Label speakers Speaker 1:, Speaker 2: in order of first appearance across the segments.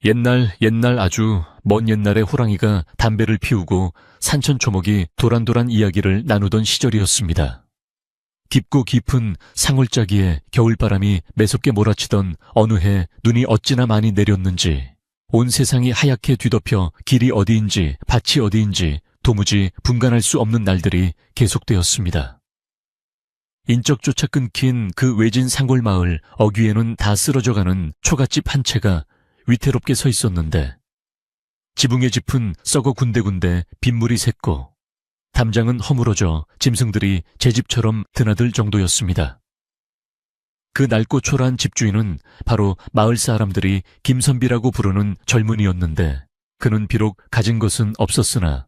Speaker 1: 옛날 아주 먼 옛날에 호랑이가 담배를 피우고 산천초목이 도란도란 이야기를 나누던 시절이었습니다. 깊고 깊은 상울짜기에 겨울바람이 매섭게 몰아치던 어느 해 눈이 어찌나 많이 내렸는지 온 세상이 하얗게 뒤덮여 길이 어디인지 밭이 어디인지 도무지 분간할 수 없는 날들이 계속되었습니다. 인적조차 끊긴 그 외진 상골 마을 어귀에는 다 쓰러져가는 초가집 한 채가 위태롭게 서 있었는데 지붕의 짚은 썩어 군데군데 빗물이 샜고 담장은 허물어져 짐승들이 제 집처럼 드나들 정도였습니다. 그 낡고 초라한 집주인은 바로 마을 사람들이 김선비라고 부르는 젊은이였는데 그는 비록 가진 것은 없었으나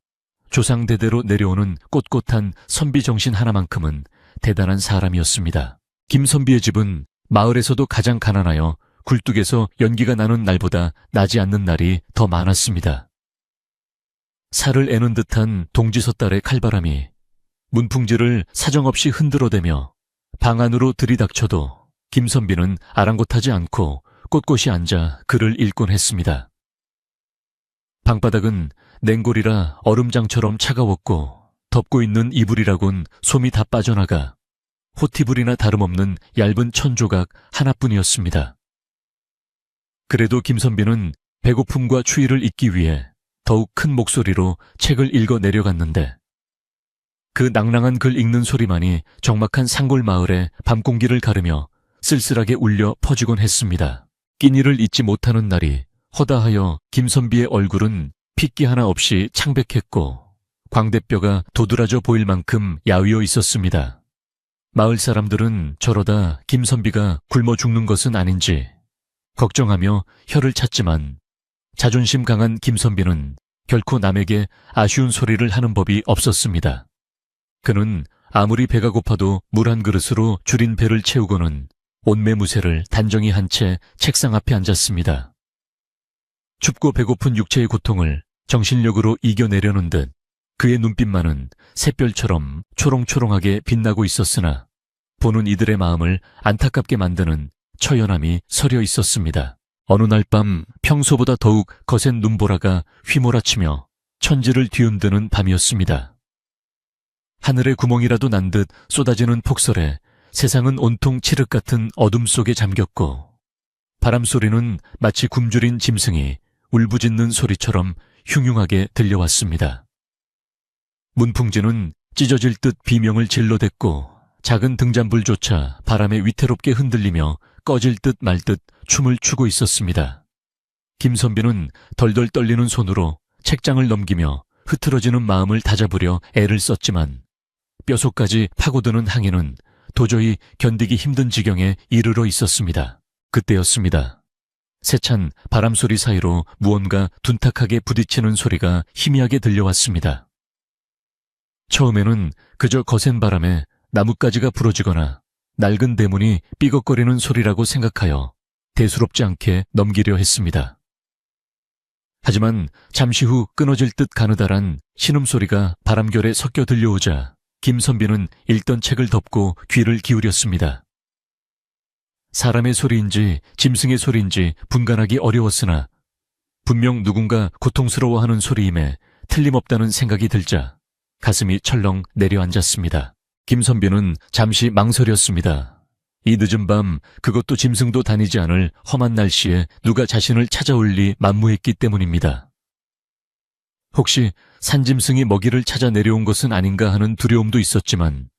Speaker 1: 조상대대로 내려오는 꼿꼿한 선비 정신 하나만큼은 대단한 사람이었습니다. 김선비의 집은 마을에서도 가장 가난하여 굴뚝에서 연기가 나는 날보다 나지 않는 날이 더 많았습니다. 살을 애는 듯한 동지섣달의 칼바람이 문풍지를 사정없이 흔들어대며 방 안으로 들이닥쳐도 김선비는 아랑곳하지 않고 꼿꼿이 앉아 글을 읽곤 했습니다. 방바닥은 냉골이라 얼음장처럼 차가웠고 덮고 있는 이불이라곤 솜이 다 빠져나가 호티불이나 다름없는 얇은 천조각 하나뿐이었습니다. 그래도 김선비는 배고픔과 추위를 잊기 위해 더욱 큰 목소리로 책을 읽어 내려갔는데 그 낭랑한 글 읽는 소리만이 적막한 상골 마을의 밤공기를 가르며 쓸쓸하게 울려 퍼지곤 했습니다. 끼니를 잊지 못하는 날이 허다하여 김선비의 얼굴은 핏기 하나 없이 창백했고 광대뼈가 도드라져 보일 만큼 야위어 있었습니다. 마을 사람들은 저러다 김선비가 굶어 죽는 것은 아닌지 걱정하며 혀를 찼지만 자존심 강한 김선비는 결코 남에게 아쉬운 소리를 하는 법이 없었습니다. 그는 아무리 배가 고파도 물 한 그릇으로 줄인 배를 채우고는 온매무새를 단정히 한 채 책상 앞에 앉았습니다. 춥고 배고픈 육체의 고통을 정신력으로 이겨내려는 듯 그의 눈빛만은 샛별처럼 초롱초롱하게 빛나고 있었으나 보는 이들의 마음을 안타깝게 만드는 처연함이 서려 있었습니다. 어느 날 밤 평소보다 더욱 거센 눈보라가 휘몰아치며 천지를 뒤흔드는 밤이었습니다. 하늘에 구멍이라도 난 듯 쏟아지는 폭설에 세상은 온통 칠흑 같은 어둠 속에 잠겼고 바람소리는 마치 굶주린 짐승이 울부짖는 소리처럼 흉흉하게 들려왔습니다. 문풍지는 찢어질 듯 비명을 질러댔고 작은 등잔불조차 바람에 위태롭게 흔들리며 꺼질 듯 말 듯 춤을 추고 있었습니다. 김선비는 덜덜 떨리는 손으로 책장을 넘기며 흐트러지는 마음을 다잡으려 애를 썼지만 뼛속까지 파고드는 항해는 도저히 견디기 힘든 지경에 이르러 있었습니다. 그때였습니다. 세찬 바람소리 사이로 무언가 둔탁하게 부딪히는 소리가 희미하게 들려왔습니다. 처음에는 그저 거센 바람에 나뭇가지가 부러지거나 낡은 대문이 삐걱거리는 소리라고 생각하여 대수롭지 않게 넘기려 했습니다. 하지만 잠시 후 끊어질 듯 가느다란 신음소리가 바람결에 섞여 들려오자 김선비는 읽던 책을 덮고 귀를 기울였습니다. 사람의 소리인지 짐승의 소리인지 분간하기 어려웠으나 분명 누군가 고통스러워하는 소리임에 틀림없다는 생각이 들자 가슴이 철렁 내려앉았습니다. 김선비는 잠시 망설였습니다. 이 늦은 밤 그것도 짐승도 다니지 않을 험한 날씨에 누가 자신을 찾아올 리 만무했기 때문입니다. 혹시 산짐승이 먹이를 찾아 내려온 것은 아닌가 하는 두려움도 있었지만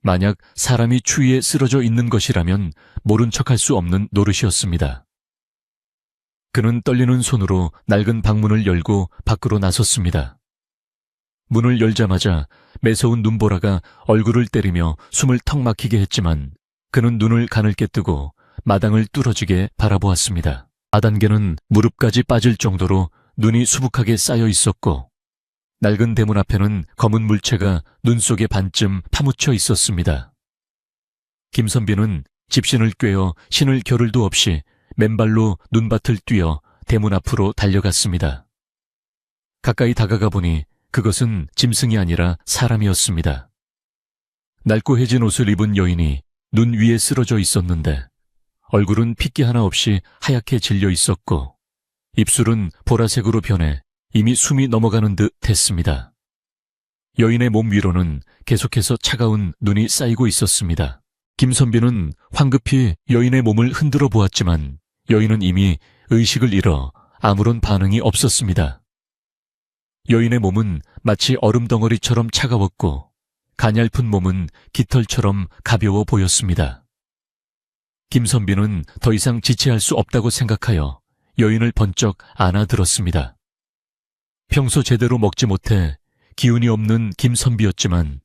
Speaker 1: 만약 사람이 추위에 쓰러져 있는 것이라면 모른 척할 수 없는 노릇이었습니다. 그는 떨리는 손으로 낡은 방문을 열고 밖으로 나섰습니다. 문을 열자마자 매서운 눈보라가 얼굴을 때리며 숨을 턱 막히게 했지만 그는 눈을 가늘게 뜨고 마당을 뚫어지게 바라보았습니다. 아단계는 무릎까지 빠질 정도로 눈이 수북하게 쌓여 있었고 낡은 대문 앞에는 검은 물체가 눈 속에 반쯤 파묻혀 있었습니다. 김선비는 집신을 꿰어 신을 겨를도 없이 맨발로 눈밭을 뛰어 대문 앞으로 달려갔습니다. 가까이 다가가 보니 그것은 짐승이 아니라 사람이었습니다. 낡고 해진 옷을 입은 여인이 눈 위에 쓰러져 있었는데 얼굴은 핏기 하나 없이 하얗게 질려 있었고 입술은 보라색으로 변해 이미 숨이 넘어가는 듯 했습니다. 여인의 몸 위로는 계속해서 차가운 눈이 쌓이고 있었습니다. 김선비는 황급히 여인의 몸을 흔들어 보았지만 여인은 이미 의식을 잃어 아무런 반응이 없었습니다. 여인의 몸은 마치 얼음 덩어리처럼 차가웠고 가냘픈 몸은 깃털처럼 가벼워 보였습니다. 김선비는 더 이상 지체할 수 없다고 생각하여 여인을 번쩍 안아들었습니다. 평소 제대로 먹지 못해 기운이 없는 김선비였지만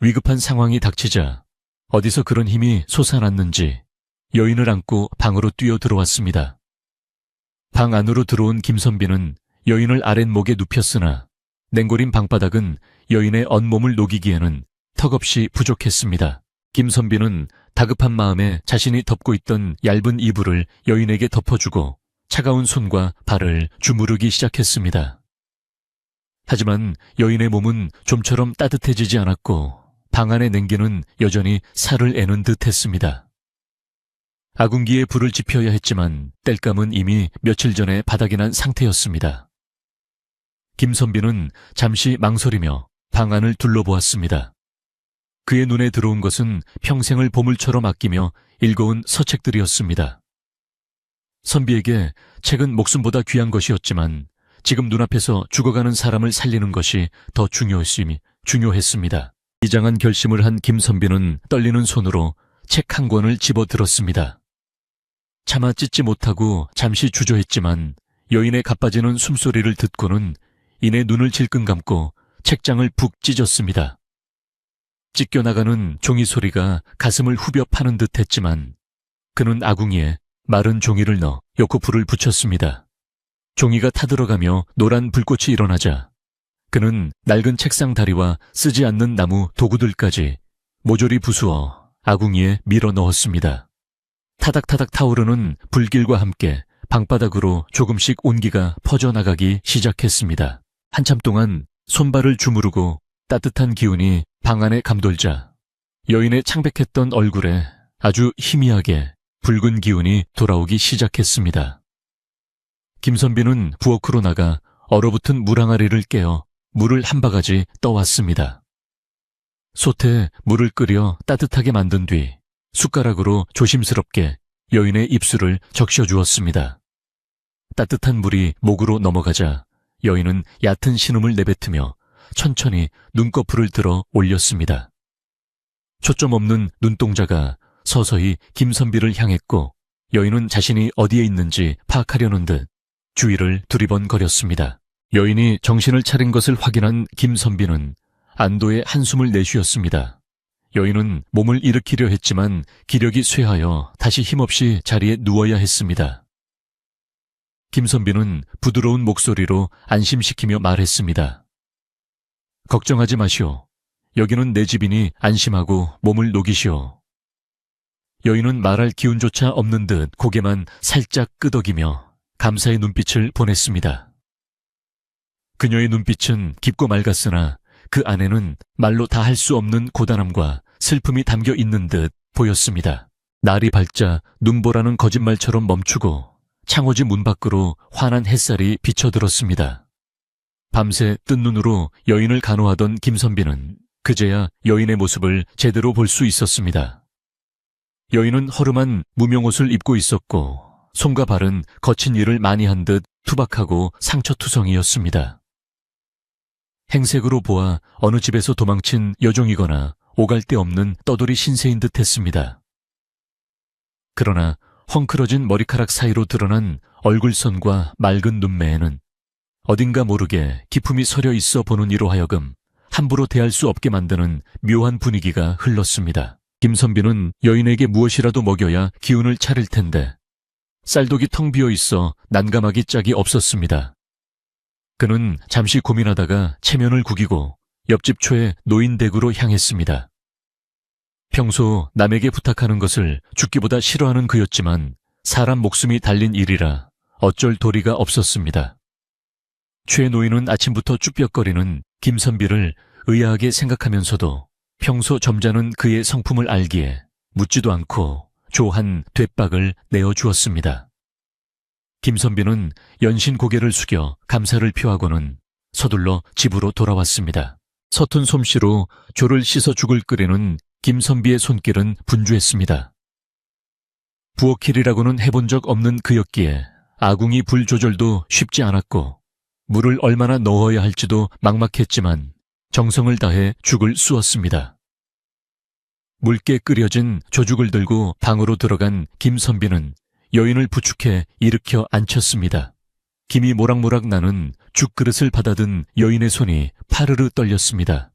Speaker 1: 위급한 상황이 닥치자 어디서 그런 힘이 솟아났는지 여인을 안고 방으로 뛰어 들어왔습니다. 방 안으로 들어온 김선비는 여인을 아랫목에 눕혔으나 냉골인 방바닥은 여인의 언몸을 녹이기에는 턱없이 부족했습니다. 김선비는 다급한 마음에 자신이 덮고 있던 얇은 이불을 여인에게 덮어주고 차가운 손과 발을 주무르기 시작했습니다. 하지만 여인의 몸은 좀처럼 따뜻해지지 않았고 방 안의 냉기는 여전히 살을 애는 듯 했습니다. 아궁기에 불을 지펴야 했지만 땔감은 이미 며칠 전에 바닥이 난 상태였습니다. 김선비는 잠시 망설이며 방 안을 둘러보았습니다. 그의 눈에 들어온 것은 평생을 보물처럼 아끼며 읽어온 서책들이었습니다. 선비에게 책은 목숨보다 귀한 것이었지만 지금 눈앞에서 죽어가는 사람을 살리는 것이 더 중요했습니다. 비장한 결심을 한 김선비는 떨리는 손으로 책 한 권을 집어들었습니다. 차마 찢지 못하고 잠시 주저했지만 여인의 가빠지는 숨소리를 듣고는 이내 눈을 질끈 감고 책장을 푹 찢었습니다. 찢겨나가는 종이 소리가 가슴을 후벼 파는 듯 했지만 그는 아궁이에 마른 종이를 넣어 엮고 불을 붙였습니다. 종이가 타들어가며 노란 불꽃이 일어나자 그는 낡은 책상 다리와 쓰지 않는 나무 도구들까지 모조리 부수어 아궁이에 밀어 넣었습니다. 타닥타닥 타오르는 불길과 함께 방바닥으로 조금씩 온기가 퍼져나가기 시작했습니다. 한참 동안 손발을 주무르고 따뜻한 기운이 방 안에 감돌자 여인의 창백했던 얼굴에 아주 희미하게 붉은 기운이 돌아오기 시작했습니다. 김선비는 부엌으로 나가 얼어붙은 물 항아리를 깨어 물을 한 바가지 떠왔습니다. 솥에 물을 끓여 따뜻하게 만든 뒤 숟가락으로 조심스럽게 여인의 입술을 적셔주었습니다. 따뜻한 물이 목으로 넘어가자 여인은 얕은 신음을 내뱉으며 천천히 눈꺼풀을 들어 올렸습니다. 초점 없는 눈동자가 서서히 김선비를 향했고 여인은 자신이 어디에 있는지 파악하려는 듯 주위를 두리번거렸습니다. 여인이 정신을 차린 것을 확인한 김선비는 안도의 한숨을 내쉬었습니다. 여인은 몸을 일으키려 했지만 기력이 쇠하여 다시 힘없이 자리에 누워야 했습니다. 김선비는 부드러운 목소리로 안심시키며 말했습니다. 걱정하지 마시오. 여기는 내 집이니 안심하고 몸을 녹이시오. 여인은 말할 기운조차 없는 듯 고개만 살짝 끄덕이며 감사의 눈빛을 보냈습니다. 그녀의 눈빛은 깊고 맑았으나 그 안에는 말로 다 할 수 없는 고단함과 슬픔이 담겨 있는 듯 보였습니다. 날이 밝자 눈보라는 거짓말처럼 멈추고 창호지 문 밖으로 환한 햇살이 비쳐들었습니다. 밤새 뜬 눈으로 여인을 간호하던 김선비는 그제야 여인의 모습을 제대로 볼 수 있었습니다. 여인은 허름한 무명옷을 입고 있었고 손과 발은 거친 일을 많이 한 듯 투박하고 상처투성이었습니다. 행색으로 보아 어느 집에서 도망친 여종이거나 오갈 데 없는 떠돌이 신세인 듯 했습니다. 그러나 헝클어진 머리카락 사이로 드러난 얼굴선과 맑은 눈매에는 어딘가 모르게 기품이 서려 있어 보는 이로 하여금 함부로 대할 수 없게 만드는 묘한 분위기가 흘렀습니다. 김선비는 여인에게 무엇이라도 먹여야 기운을 차릴 텐데 쌀독이 텅 비어 있어 난감하기 짝이 없었습니다. 그는 잠시 고민하다가 체면을 구기고 옆집 초의 노인댁으로 향했습니다. 평소 남에게 부탁하는 것을 죽기보다 싫어하는 그였지만 사람 목숨이 달린 일이라 어쩔 도리가 없었습니다. 최 노인은 아침부터 쭈뼛거리는 김선비를 의아하게 생각하면서도 평소 점잖은 그의 성품을 알기에 묻지도 않고 조 한 돛박을 내어주었습니다. 김선비는 연신 고개를 숙여 감사를 표하고는 서둘러 집으로 돌아왔습니다. 서툰 솜씨로 조를 씻어 죽을 끓이는 김선비의 손길은 분주했습니다. 부엌일이라고는 해본 적 없는 그였기에 아궁이 불 조절도 쉽지 않았고 물을 얼마나 넣어야 할지도 막막했지만 정성을 다해 죽을 쑤었습니다. 묽게 끓여진 조죽을 들고 방으로 들어간 김선비는 여인을 부축해 일으켜 앉혔습니다. 김이 모락모락 나는 죽그릇을 받아든 여인의 손이 파르르 떨렸습니다.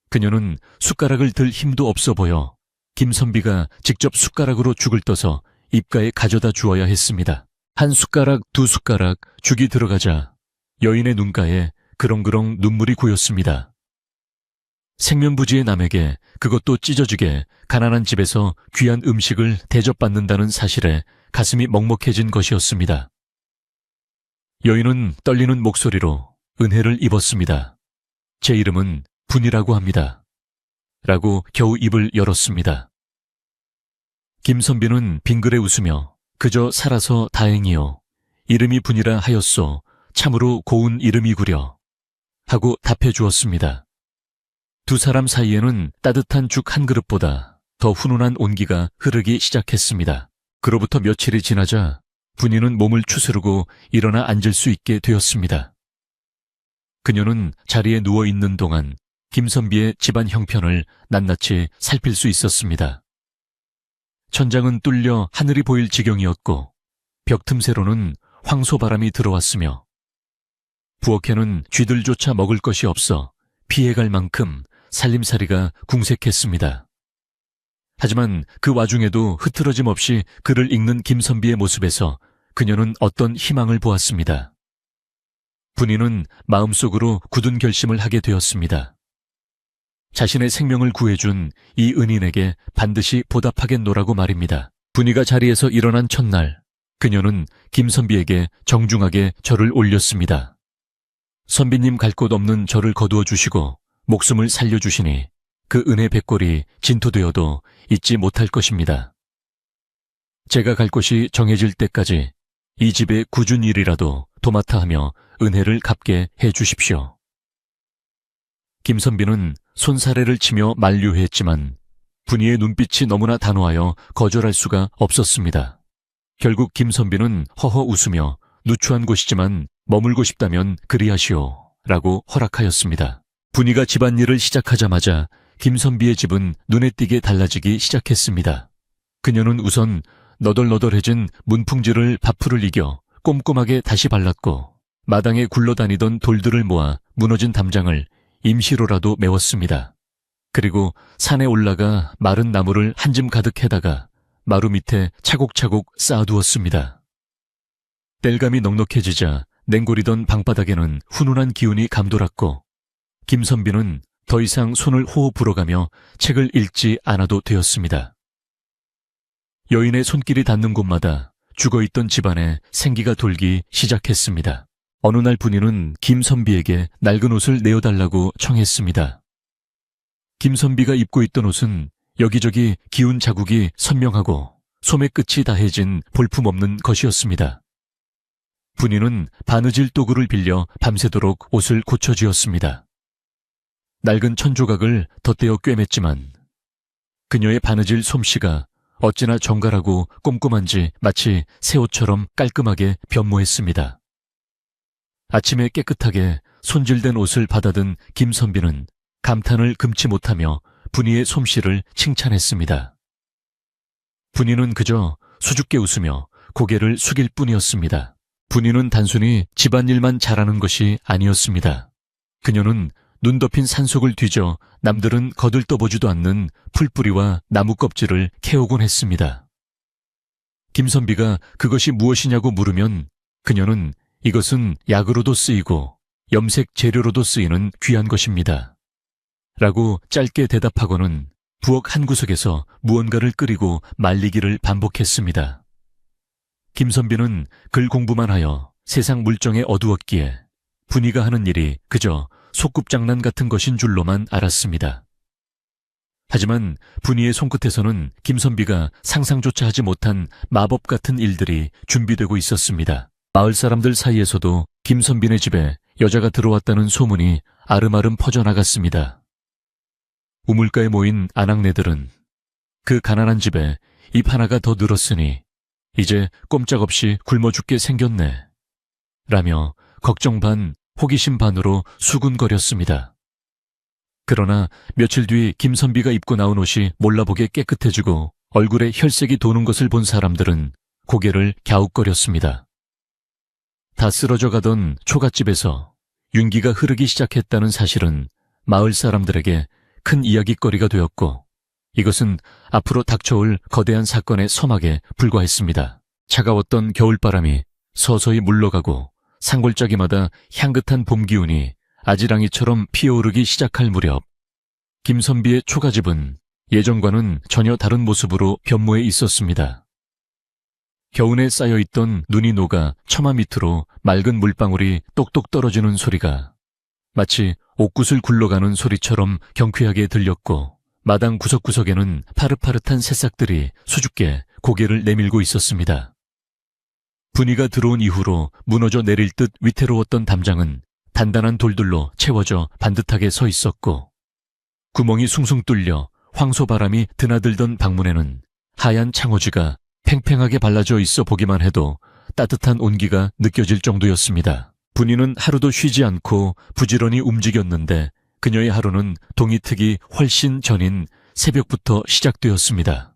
Speaker 1: 그녀는 숟가락을 들 힘도 없어 보여 김선비가 직접 숟가락으로 죽을 떠서 입가에 가져다 주어야 했습니다. 한 숟가락, 두 숟가락 죽이 들어가자 여인의 눈가에 그렁그렁 눈물이 고였습니다. 생면부지의 남에게 그것도 찢어지게 가난한 집에서 귀한 음식을 대접받는다는 사실에 가슴이 먹먹해진 것이었습니다. 여인은 떨리는 목소리로 은혜를 입었습니다. 제 이름은 분이라고 합니다. 라고 겨우 입을 열었습니다. 김선비는 빙그레 웃으며 그저 살아서 다행이요. 이름이 분이라 하였소. 참으로 고운 이름이구려. 하고 답해 주었습니다. 두 사람 사이에는 따뜻한 죽 한 그릇보다 더 훈훈한 온기가 흐르기 시작했습니다. 그로부터 며칠이 지나자 분이는 몸을 추스르고 일어나 앉을 수 있게 되었습니다. 그녀는 자리에 누워있는 동안 김선비의 집안 형편을 낱낱이 살필 수 있었습니다. 천장은 뚫려 하늘이 보일 지경이었고 벽 틈새로는 황소바람이 들어왔으며 부엌에는 쥐들조차 먹을 것이 없어 피해갈 만큼 살림살이가 궁색했습니다. 하지만 그 와중에도 흐트러짐 없이 글을 읽는 김선비의 모습에서 그녀는 어떤 희망을 보았습니다. 분이는 마음속으로 굳은 결심을 하게 되었습니다. 자신의 생명을 구해준 이 은인에게 반드시 보답하겠노라고 말입니다. 분이가 자리에서 일어난 첫날, 그녀는 김선비에게 정중하게 절을 올렸습니다. 선비님 갈 곳 없는 저를 거두어 주시고 목숨을 살려주시니 그 은혜 백골이 진토되어도 잊지 못할 것입니다. 제가 갈 곳이 정해질 때까지 이 집의 굳은 일이라도 도맡아 하며 은혜를 갚게 해 주십시오. 김선비는 손사래를 치며 만류했지만 분이의 눈빛이 너무나 단호하여 거절할 수가 없었습니다. 결국 김선비는 허허 웃으며 누추한 곳이지만 머물고 싶다면 그리하시오 라고 허락하였습니다. 분이가 집안일을 시작하자마자 김선비의 집은 눈에 띄게 달라지기 시작했습니다. 그녀는 우선 너덜너덜해진 문풍지를 밥풀을 이겨 꼼꼼하게 다시 발랐고 마당에 굴러다니던 돌들을 모아 무너진 담장을 임시로라도 메웠습니다. 그리고 산에 올라가 마른 나무를 한 짐 가득 해다가 마루 밑에 차곡차곡 쌓아두었습니다. 땔감이 넉넉해지자 냉골이던 방바닥에는 훈훈한 기운이 감돌았고 김선비는 더 이상 손을 호호 불어가며 책을 읽지 않아도 되었습니다. 여인의 손길이 닿는 곳마다 죽어있던 집안에 생기가 돌기 시작했습니다. 어느 날 분이는 김선비에게 낡은 옷을 내어달라고 청했습니다. 김선비가 입고 있던 옷은 여기저기 기운 자국이 선명하고 소매 끝이 다해진 볼품없는 것이었습니다. 분이는 바느질 도구를 빌려 밤새도록 옷을 고쳐주었습니다. 낡은 천조각을 덧대어 꿰맸지만 그녀의 바느질 솜씨가 어찌나 정갈하고 꼼꼼한지 마치 새 옷처럼 깔끔하게 변모했습니다. 아침에 깨끗하게 손질된 옷을 받아든 김선비는 감탄을 금치 못하며 분이의 솜씨를 칭찬했습니다. 분이는 그저 수줍게 웃으며 고개를 숙일 뿐이었습니다. 분이는 단순히 집안일만 잘하는 것이 아니었습니다. 그녀는 눈 덮인 산속을 뒤져 남들은 거들떠보지도 않는 풀뿌리와 나무 껍질을 캐오곤 했습니다. 김선비가 그것이 무엇이냐고 물으면 그녀는 이것은 약으로도 쓰이고 염색 재료로도 쓰이는 귀한 것입니다. 라고 짧게 대답하고는 부엌 한 구석에서 무언가를 끓이고 말리기를 반복했습니다. 김선비는 글 공부만 하여 세상 물정에 어두웠기에 분이가 하는 일이 그저 소꿉장난 같은 것인 줄로만 알았습니다. 하지만 분이의 손끝에서는 김선비가 상상조차 하지 못한 마법 같은 일들이 준비되고 있었습니다. 마을 사람들 사이에서도 김선빈의 집에 여자가 들어왔다는 소문이 아름아름 퍼져나갔습니다. 우물가에 모인 아낙네들은 그 가난한 집에 입 하나가 더 늘었으니 이제 꼼짝없이 굶어 죽게 생겼네 라며 걱정 반 호기심 반으로 수군거렸습니다. 그러나 며칠 뒤 김선비가 입고 나온 옷이 몰라보게 깨끗해지고 얼굴에 혈색이 도는 것을 본 사람들은 고개를 갸웃거렸습니다. 다 쓰러져 가던 초갓집에서 윤기가 흐르기 시작했다는 사실은 마을 사람들에게 큰 이야깃거리가 되었고 이것은 앞으로 닥쳐올 거대한 사건의 서막에 불과했습니다. 차가웠던 겨울바람이 서서히 물러가고 산골짜기마다 향긋한 봄 기운이 아지랑이처럼 피어오르기 시작할 무렵 김선비의 초가집은 예전과는 전혀 다른 모습으로 변모해 있었습니다. 겨우내 쌓여있던 눈이 녹아 처마 밑으로 맑은 물방울이 똑똑 떨어지는 소리가 마치 옥굿을 굴러가는 소리처럼 경쾌하게 들렸고 마당 구석구석에는 파릇파릇한 새싹들이 수줍게 고개를 내밀고 있었습니다. 분이가 들어온 이후로 무너져 내릴 듯 위태로웠던 담장은 단단한 돌들로 채워져 반듯하게 서 있었고 구멍이 숭숭 뚫려 황소바람이 드나들던 방문에는 하얀 창호지가 팽팽하게 발라져 있어 보기만 해도 따뜻한 온기가 느껴질 정도였습니다. 분이는 하루도 쉬지 않고 부지런히 움직였는데 그녀의 하루는 동이특이 훨씬 전인 새벽부터 시작되었습니다.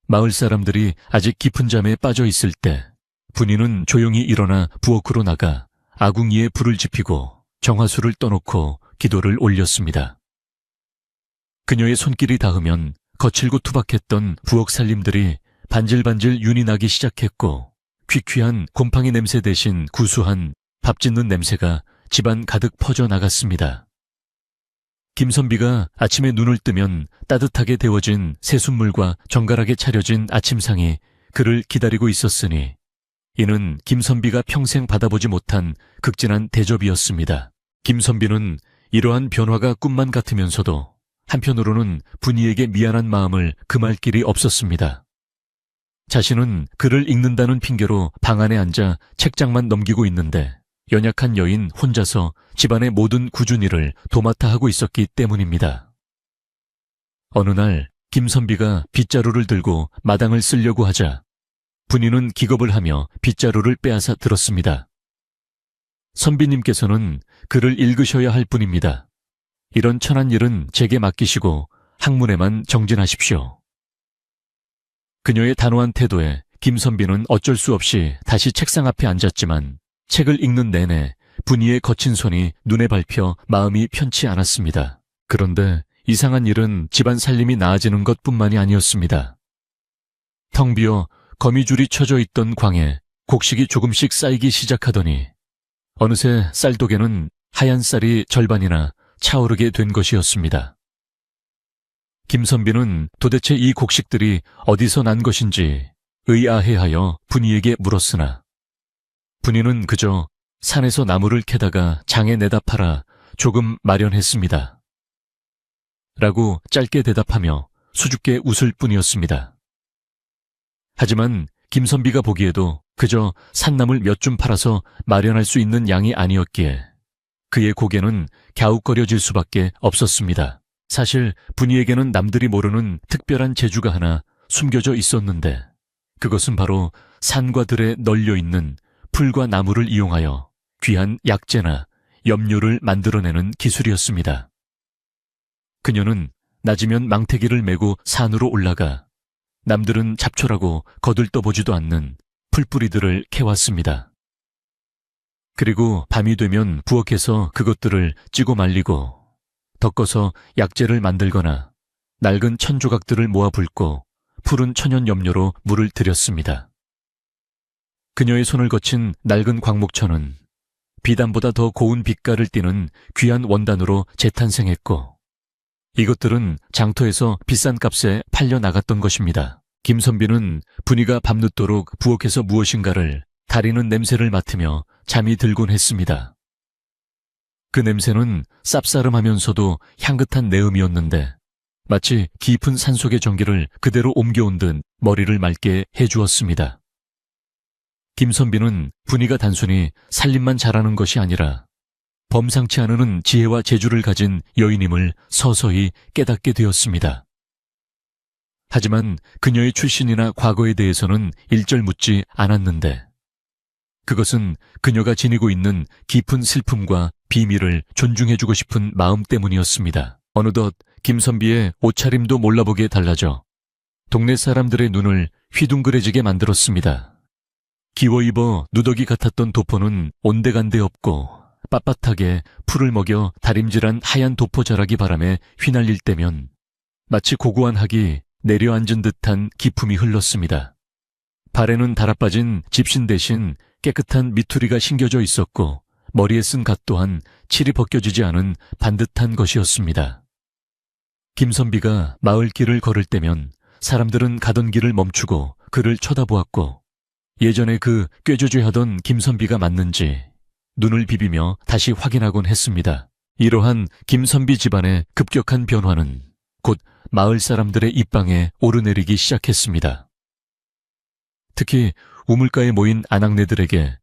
Speaker 1: 마을 사람들이 아직 깊은 잠에 빠져 있을 때 분이는 조용히 일어나 부엌으로 나가 아궁이에 불을 지피고 정화수를 떠놓고 기도를 올렸습니다. 그녀의 손길이 닿으면 거칠고 투박했던 부엌 살림들이 반질반질 윤이 나기 시작했고 퀴퀴한 곰팡이 냄새 대신 구수한 밥 짓는 냄새가 집안 가득 퍼져나갔습니다. 김선비가 아침에 눈을 뜨면 따뜻하게 데워진 새순물과 정갈하게 차려진 아침상이 그를 기다리고 있었으니 이는 김선비가 평생 받아보지 못한 극진한 대접이었습니다. 김선비는 이러한 변화가 꿈만 같으면서도 한편으로는 분이에게 미안한 마음을 금할 길이 없었습니다. 자신은 글을 읽는다는 핑계로 방 안에 앉아 책장만 넘기고 있는데 연약한 여인 혼자서 집안의 모든 굳은 일을 도맡아 하고 있었기 때문입니다. 어느 날 김선비가 빗자루를 들고 마당을 쓸려고 하자 분이는 기겁을 하며 빗자루를 빼앗아 들었습니다. 선비님께서는 글을 읽으셔야 할 분입니다. 이런 천한 일은 제게 맡기시고 학문에만 정진하십시오. 그녀의 단호한 태도에 김선비는 어쩔 수 없이 다시 책상 앞에 앉았지만 책을 읽는 내내 분이의 거친 손이 눈에 밟혀 마음이 편치 않았습니다. 그런데 이상한 일은 집안 살림이 나아지는 것뿐만이 아니었습니다. 텅 비어 거미줄이 쳐져 있던 광에 곡식이 조금씩 쌓이기 시작하더니 어느새 쌀독에는 하얀 쌀이 절반이나 차오르게 된 것이었습니다. 김선비는 도대체 이 곡식들이 어디서 난 것인지 의아해하여 분이에게 물었으나 분이는 그저 산에서 나무를 캐다가 장에 내다 팔아 조금 마련했습니다. 라고 짧게 대답하며 수줍게 웃을 뿐이었습니다. 하지만 김선비가 보기에도 그저 산나물 몇 줌 팔아서 마련할 수 있는 양이 아니었기에 그의 고개는 갸웃거려질 수밖에 없었습니다. 사실 분이에게는 남들이 모르는 특별한 재주가 하나 숨겨져 있었는데 그것은 바로 산과 들에 널려있는 풀과 나무를 이용하여 귀한 약재나 염료를 만들어내는 기술이었습니다. 그녀는 낮이면 망태기를 메고 산으로 올라가 남들은 잡초라고 거들떠보지도 않는 풀뿌리들을 캐왔습니다. 그리고 밤이 되면 부엌에서 그것들을 찌고 말리고 덮어서 약재를 만들거나 낡은 천조각들을 모아 붓고 푸른 천연염료로 물을 들였습니다. 그녀의 손을 거친 낡은 광목천은 비단보다 더 고운 빛깔을 띠는 귀한 원단으로 재탄생했고 이것들은 장터에서 비싼 값에 팔려 나갔던 것입니다. 김선비는 분이가 밤늦도록 부엌에서 무엇인가를 다리는 냄새를 맡으며 잠이 들곤 했습니다. 그 냄새는 쌉싸름하면서도 향긋한 내음이었는데 마치 깊은 산속의 전기를 그대로 옮겨온 듯 머리를 맑게 해주었습니다. 김선비는 분이가 단순히 살림만 잘하는 것이 아니라 범상치 않은 지혜와 재주를 가진 여인임을 서서히 깨닫게 되었습니다. 하지만 그녀의 출신이나 과거에 대해서는 일절 묻지 않았는데 그것은 그녀가 지니고 있는 깊은 슬픔과 비밀을 존중해주고 싶은 마음 때문이었습니다. 어느덧 김선비의 옷차림도 몰라보게 달라져 동네 사람들의 눈을 휘둥그레지게 만들었습니다. 기워입어 누더기 같았던 도포는 온데간데 없고 빳빳하게 풀을 먹여 다림질한 하얀 도포 자락이 바람에 휘날릴 때면 마치 고고한 학이 내려앉은 듯한 기품이 흘렀습니다. 발에는 달아빠진 집신 대신 깨끗한 미투리가 신겨져 있었고 머리에 쓴 갓 또한 칠이 벗겨지지 않은 반듯한 것이었습니다. 김선비가 마을 길을 걸을 때면 사람들은 가던 길을 멈추고 그를 쳐다보았고 예전에 그 꾀조죄하던 김선비가 맞는지 눈을 비비며 다시 확인하곤 했습니다. 이러한 김선비 집안의 급격한 변화는 곧 마을 사람들의 입방에 오르내리기 시작했습니다. 특히 우물가에 모인 아낙네들에게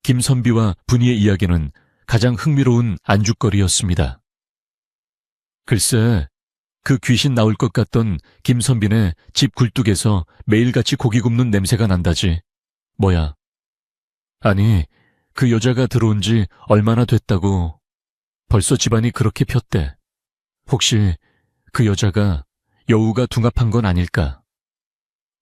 Speaker 1: 김선비와 분이의 이야기는 가장 흥미로운 안주거리였습니다. 글쎄, 그 귀신 나올 것 같던 김선비네 집 굴뚝에서 매일같이 고기 굽는 냄새가 난다지. 뭐야? 아니, 그 여자가 들어온 지 얼마나 됐다고 벌써 집안이 그렇게 폈대. 혹시 그 여자가 여우가 둔갑한 건 아닐까?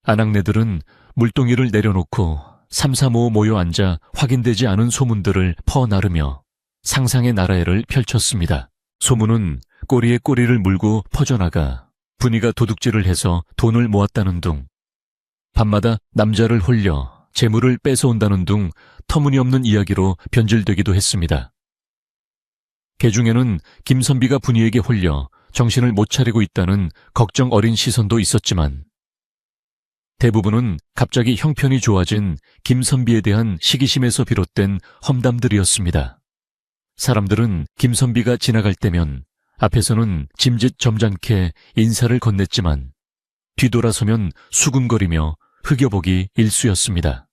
Speaker 1: 아낙네들은 물동이를 내려놓고 삼삼오오 모여 앉아 확인되지 않은 소문들을 퍼나르며 상상의 나라에를 펼쳤습니다. 소문은 꼬리에 꼬리를 물고 퍼져나가 분이가 도둑질을 해서 돈을 모았다는 둥, 밤마다 남자를 홀려 재물을 뺏어온다는 둥 터무니없는 이야기로 변질되기도 했습니다. 개중에는 김선비가 분이에게 홀려 정신을 못 차리고 있다는 걱정 어린 시선도 있었지만 대부분은 갑자기 형편이 좋아진 김선비에 대한 시기심에서 비롯된 험담들이었습니다. 사람들은 김선비가 지나갈 때면 앞에서는 짐짓 점잖게 인사를 건넸지만 뒤돌아서면 수군거리며 흐겨보기 일쑤였습니다.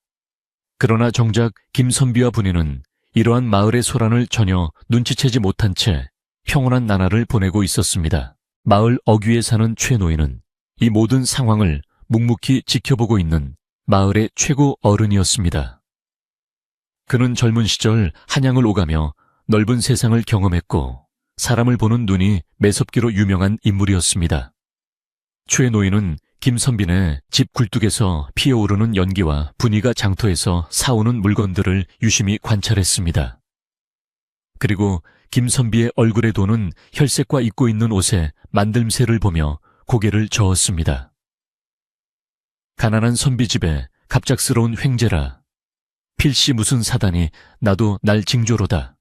Speaker 1: 그러나 정작 김선비와 분이는 이러한 마을의 소란을 전혀 눈치채지 못한 채 평온한 나날을 보내고 있었습니다. 마을 어귀에 사는 최 노인은 이 모든 상황을 묵묵히 지켜보고 있는 마을의 최고 어른이었습니다. 그는 젊은 시절 한양을 오가며 넓은 세상을 경험했고 사람을 보는 눈이 매섭기로 유명한 인물이었습니다. 최 노인은 김선빈의 집 굴뚝에서 피어오르는 연기와 분이가 장터에서 사오는 물건들을 유심히 관찰했습니다. 그리고 김선비의 얼굴에 도는 혈색과 입고 있는 옷의 만듦새를 보며 고개를 저었습니다. 가난한 선비 집에 갑작스러운 횡재라. 필시 무슨 사단이 나도 날 징조로다.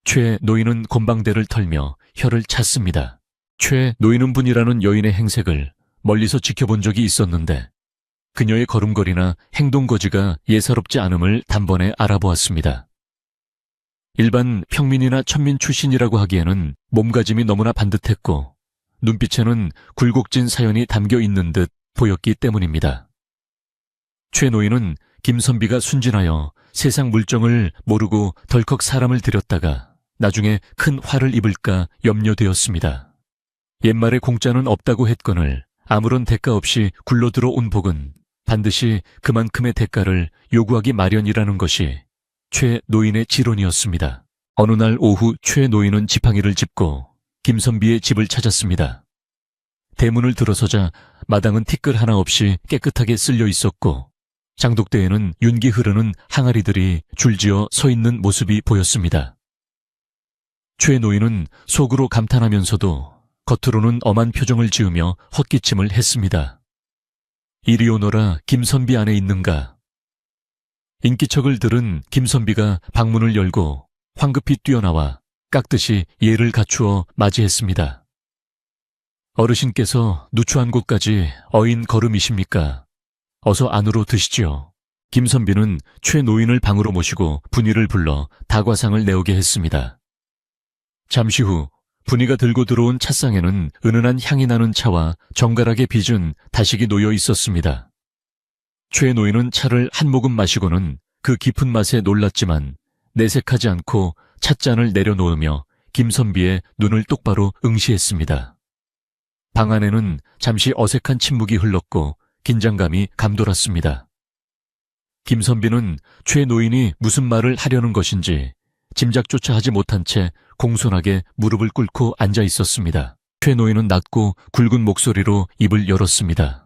Speaker 1: 최 노인은 곤방대를 털며 혀를 찼습니다. 최 노인은 분이라는 여인의 행색을 멀리서 지켜본 적이 있었는데 그녀의 걸음걸이나 행동거지가 예사롭지 않음을 단번에 알아보았습니다. 일반 평민이나 천민 출신이라고 하기에는 몸가짐이 너무나 반듯했고 눈빛에는 굴곡진 사연이 담겨 있는 듯 보였기 때문입니다. 최 노인은 김선비가 순진하여 세상 물정을 모르고 덜컥 사람을 들였다가 나중에 큰 화를 입을까 염려되었습니다. 옛말에 공짜는 없다고 했거늘 아무런 대가 없이 굴러들어 온 복은 반드시 그만큼의 대가를 요구하기 마련이라는 것이 최 노인의 지론이었습니다. 어느 날 오후 최 노인은 지팡이를 짚고 김선비의 집을 찾았습니다. 대문을 들어서자 마당은 티끌 하나 없이 깨끗하게 쓸려 있었고 장독대에는 윤기 흐르는 항아리들이 줄지어 서 있는 모습이 보였습니다. 최 노인은 속으로 감탄하면서도 겉으로는 엄한 표정을 지으며 헛기침을 했습니다. 이리 오너라 김선비 안에 있는가? 인기척을 들은 김선비가 방문을 열고 황급히 뛰어나와 깍듯이 예를 갖추어 맞이했습니다. 어르신께서 누추한 곳까지 어인 걸음이십니까? 어서 안으로 드시지요. 김선비는 최 노인을 방으로 모시고 분이를 불러 다과상을 내오게 했습니다. 잠시 후 분이가 들고 들어온 찻상에는 은은한 향이 나는 차와 정갈하게 빚은 다식이 놓여 있었습니다. 최 노인은 차를 한 모금 마시고는 그 깊은 맛에 놀랐지만 내색하지 않고 찻잔을 내려놓으며 김선비의 눈을 똑바로 응시했습니다. 방 안에는 잠시 어색한 침묵이 흘렀고 긴장감이 감돌았습니다. 김선비는 최 노인이 무슨 말을 하려는 것인지 짐작조차 하지 못한 채 공손하게 무릎을 꿇고 앉아 있었습니다. 최 노인은 낮고 굵은 목소리로 입을 열었습니다.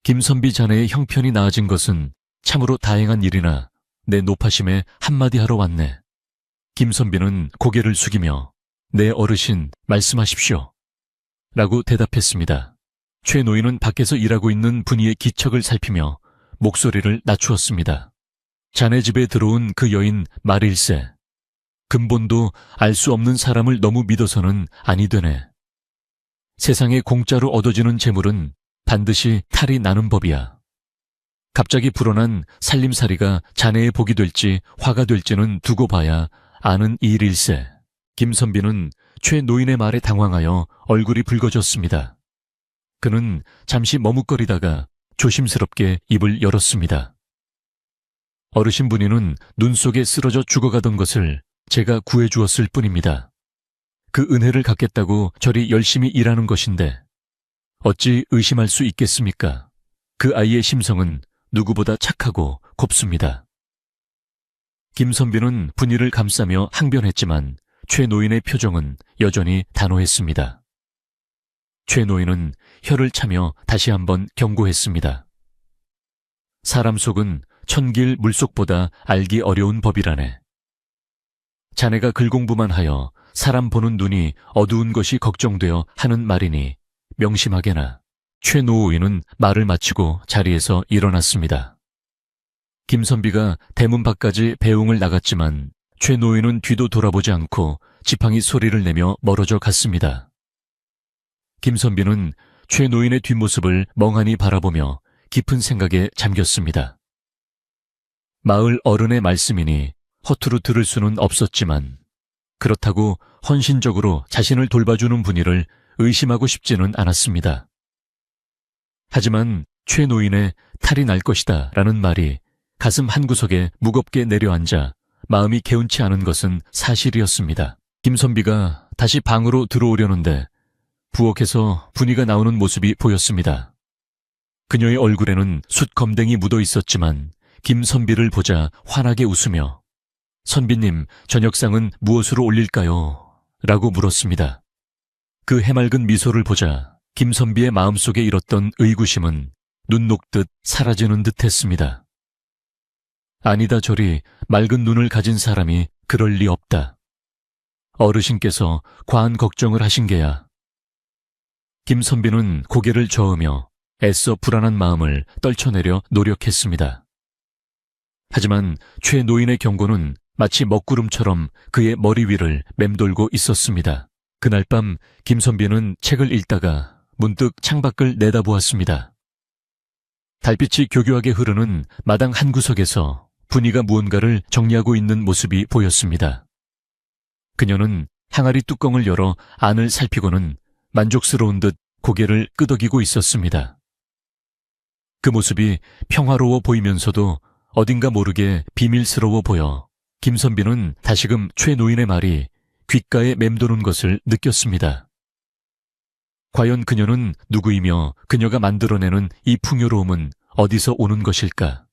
Speaker 1: 김선비 자네의 형편이 나아진 것은 참으로 다행한 일이나 내 노파심에 한마디 하러 왔네. 김선비는 고개를 숙이며 네 어르신 말씀하십시오. 라고 대답했습니다. 최 노인은 밖에서 일하고 있는 분이의 기척을 살피며 목소리를 낮추었습니다. 자네 집에 들어온 그 여인 말일세. 근본도 알 수 없는 사람을 너무 믿어서는 아니 되네. 세상에 공짜로 얻어지는 재물은 반드시 탈이 나는 법이야. 갑자기 불어난 살림살이가 자네의 복이 될지 화가 될지는 두고 봐야 아는 일일세. 김선비는 최 노인의 말에 당황하여 얼굴이 붉어졌습니다. 그는 잠시 머뭇거리다가 조심스럽게 입을 열었습니다. 어르신 분이는 눈 속에 쓰러져 죽어가던 것을 제가 구해주었을 뿐입니다. 그 은혜를 갚겠다고 저리 열심히 일하는 것인데 어찌 의심할 수 있겠습니까? 그 아이의 심성은 누구보다 착하고 곱습니다. 김선비는 분이를 감싸며 항변했지만 최 노인의 표정은 여전히 단호했습니다. 최 노인은 혀를 차며 다시 한번 경고했습니다. 사람 속은 천길 물속보다 알기 어려운 법이라네. 자네가 글공부만 하여 사람 보는 눈이 어두운 것이 걱정되어 하는 말이니 명심하게나. 최 노인은 말을 마치고 자리에서 일어났습니다. 김선비가 대문 밖까지 배웅을 나갔지만 최 노인은 뒤도 돌아보지 않고 지팡이 소리를 내며 멀어져 갔습니다. 김선비는 최 노인의 뒷모습을 멍하니 바라보며 깊은 생각에 잠겼습니다. 마을 어른의 말씀이니 허투루 들을 수는 없었지만 그렇다고 헌신적으로 자신을 돌봐주는 분이를 의심하고 싶지는 않았습니다. 하지만 최 노인의 탈이 날 것이다 라는 말이 가슴 한구석에 무겁게 내려앉아 마음이 개운치 않은 것은 사실이었습니다. 김선비가 다시 방으로 들어오려는데 부엌에서 분이가 나오는 모습이 보였습니다. 그녀의 얼굴에는 숯검댕이 묻어 있었지만 김선비를 보자 환하게 웃으며 선비님, 저녁상은 무엇으로 올릴까요? 라고 물었습니다. 그 해맑은 미소를 보자 김선비의 마음속에 일었던 의구심은 눈 녹듯 사라지는 듯 했습니다. 아니다 저리 맑은 눈을 가진 사람이 그럴 리 없다. 어르신께서 과한 걱정을 하신 게야. 김선비는 고개를 저으며 애써 불안한 마음을 떨쳐내려 노력했습니다. 하지만 최 노인의 경고는 마치 먹구름처럼 그의 머리 위를 맴돌고 있었습니다. 그날 밤 김선비는 책을 읽다가 문득 창밖을 내다보았습니다. 달빛이 교교하게 흐르는 마당 한구석에서 분이가 무언가를 정리하고 있는 모습이 보였습니다. 그녀는 항아리 뚜껑을 열어 안을 살피고는 만족스러운 듯 고개를 끄덕이고 있었습니다. 그 모습이 평화로워 보이면서도 어딘가 모르게 비밀스러워 보여 김선비는 다시금 최 노인의 말이 귓가에 맴도는 것을 느꼈습니다. 과연 그녀는 누구이며 그녀가 만들어내는 이 풍요로움은 어디서 오는 것일까?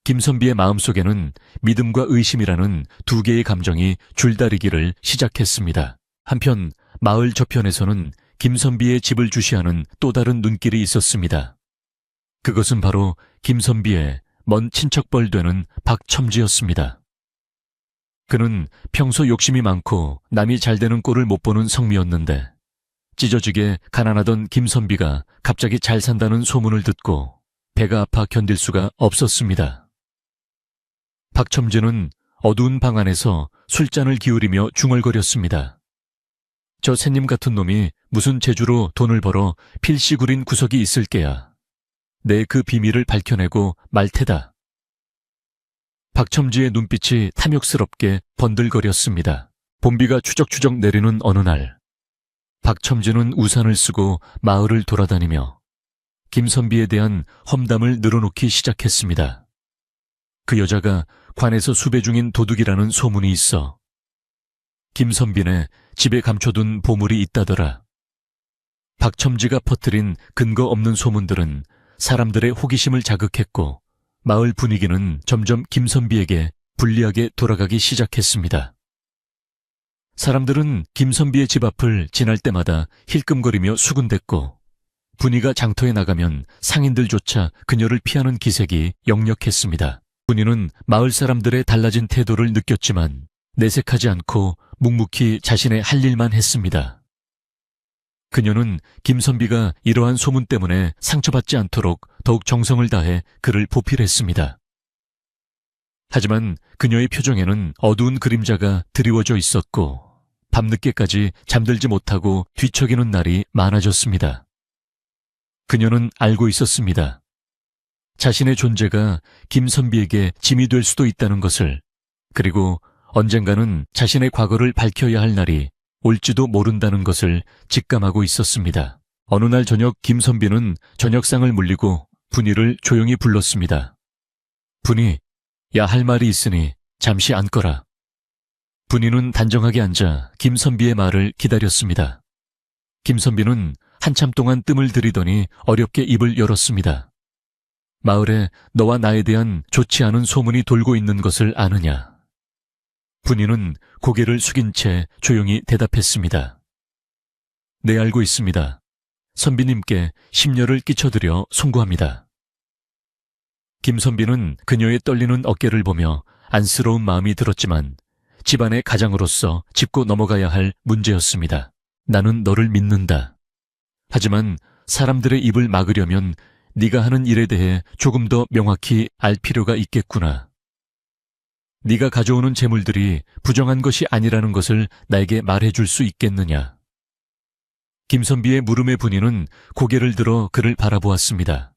Speaker 1: 김선비의 마음속에는 믿음과 의심이라는 두 개의 감정이 줄다리기를 시작했습니다. 한편 마을 저편에서는 김선비의 집을 주시하는 또 다른 눈길이 있었습니다. 그것은 바로 김선비의 먼 친척벌 되는 박첨지였습니다. 그는 평소 욕심이 많고 남이 잘 되는 꼴을 못 보는 성미였는데 찢어지게 가난하던 김선비가 갑자기 잘 산다는 소문을 듣고 배가 아파 견딜 수가 없었습니다. 박첨지는 어두운 방 안에서 술잔을 기울이며 중얼거렸습니다. 저 새님 같은 놈이 무슨 재주로 돈을 벌어 필시구린 구석이 있을 게야. 내 그 비밀을 밝혀내고 말 테다. 박첨지의 눈빛이 탐욕스럽게 번들거렸습니다. 봄비가 추적추적 내리는 어느 날 박첨지는 우산을 쓰고 마을을 돌아다니며 김선비에 대한 험담을 늘어놓기 시작했습니다. 그 여자가 관에서 수배 중인 도둑이라는 소문이 있어 김선비네 집에 감춰둔 보물이 있다더라. 박첨지가 퍼뜨린 근거 없는 소문들은 사람들의 호기심을 자극했고 마을 분위기는 점점 김선비에게 불리하게 돌아가기 시작했습니다. 사람들은 김선비의 집 앞을 지날 때마다 힐끔거리며 수군댔고 분이가 장터에 나가면 상인들조차 그녀를 피하는 기색이 역력했습니다. 분이는 마을 사람들의 달라진 태도를 느꼈지만 내색하지 않고 묵묵히 자신의 할 일만 했습니다. 그녀는 김선비가 이러한 소문 때문에 상처받지 않도록 더욱 정성을 다해 그를 보필했습니다. 하지만 그녀의 표정에는 어두운 그림자가 드리워져 있었고 밤늦게까지 잠들지 못하고 뒤척이는 날이 많아졌습니다. 그녀는 알고 있었습니다. 자신의 존재가 김선비에게 짐이 될 수도 있다는 것을, 그리고 언젠가는 자신의 과거를 밝혀야 할 날이 올지도 모른다는 것을 직감하고 있었습니다. 어느 날 저녁 김선비는 저녁상을 물리고 분이를 조용히 불렀습니다. 분이, 야, 할 말이 있으니 잠시 앉거라. 분이는 단정하게 앉아 김선비의 말을 기다렸습니다. 김선비는 한참 동안 뜸을 들이더니 어렵게 입을 열었습니다. 마을에 너와 나에 대한 좋지 않은 소문이 돌고 있는 것을 아느냐? 분이는 고개를 숙인 채 조용히 대답했습니다. 네, 알고 있습니다. 선비님께 심려를 끼쳐드려 송구합니다. 김선비는 그녀의 떨리는 어깨를 보며 안쓰러운 마음이 들었지만 집안의 가장으로서 짚고 넘어가야 할 문제였습니다. 나는 너를 믿는다. 하지만 사람들의 입을 막으려면 네가 하는 일에 대해 조금 더 명확히 알 필요가 있겠구나. 네가 가져오는 재물들이 부정한 것이 아니라는 것을 나에게 말해줄 수 있겠느냐. 김선비의 물음에 분이는 고개를 들어 그를 바라보았습니다.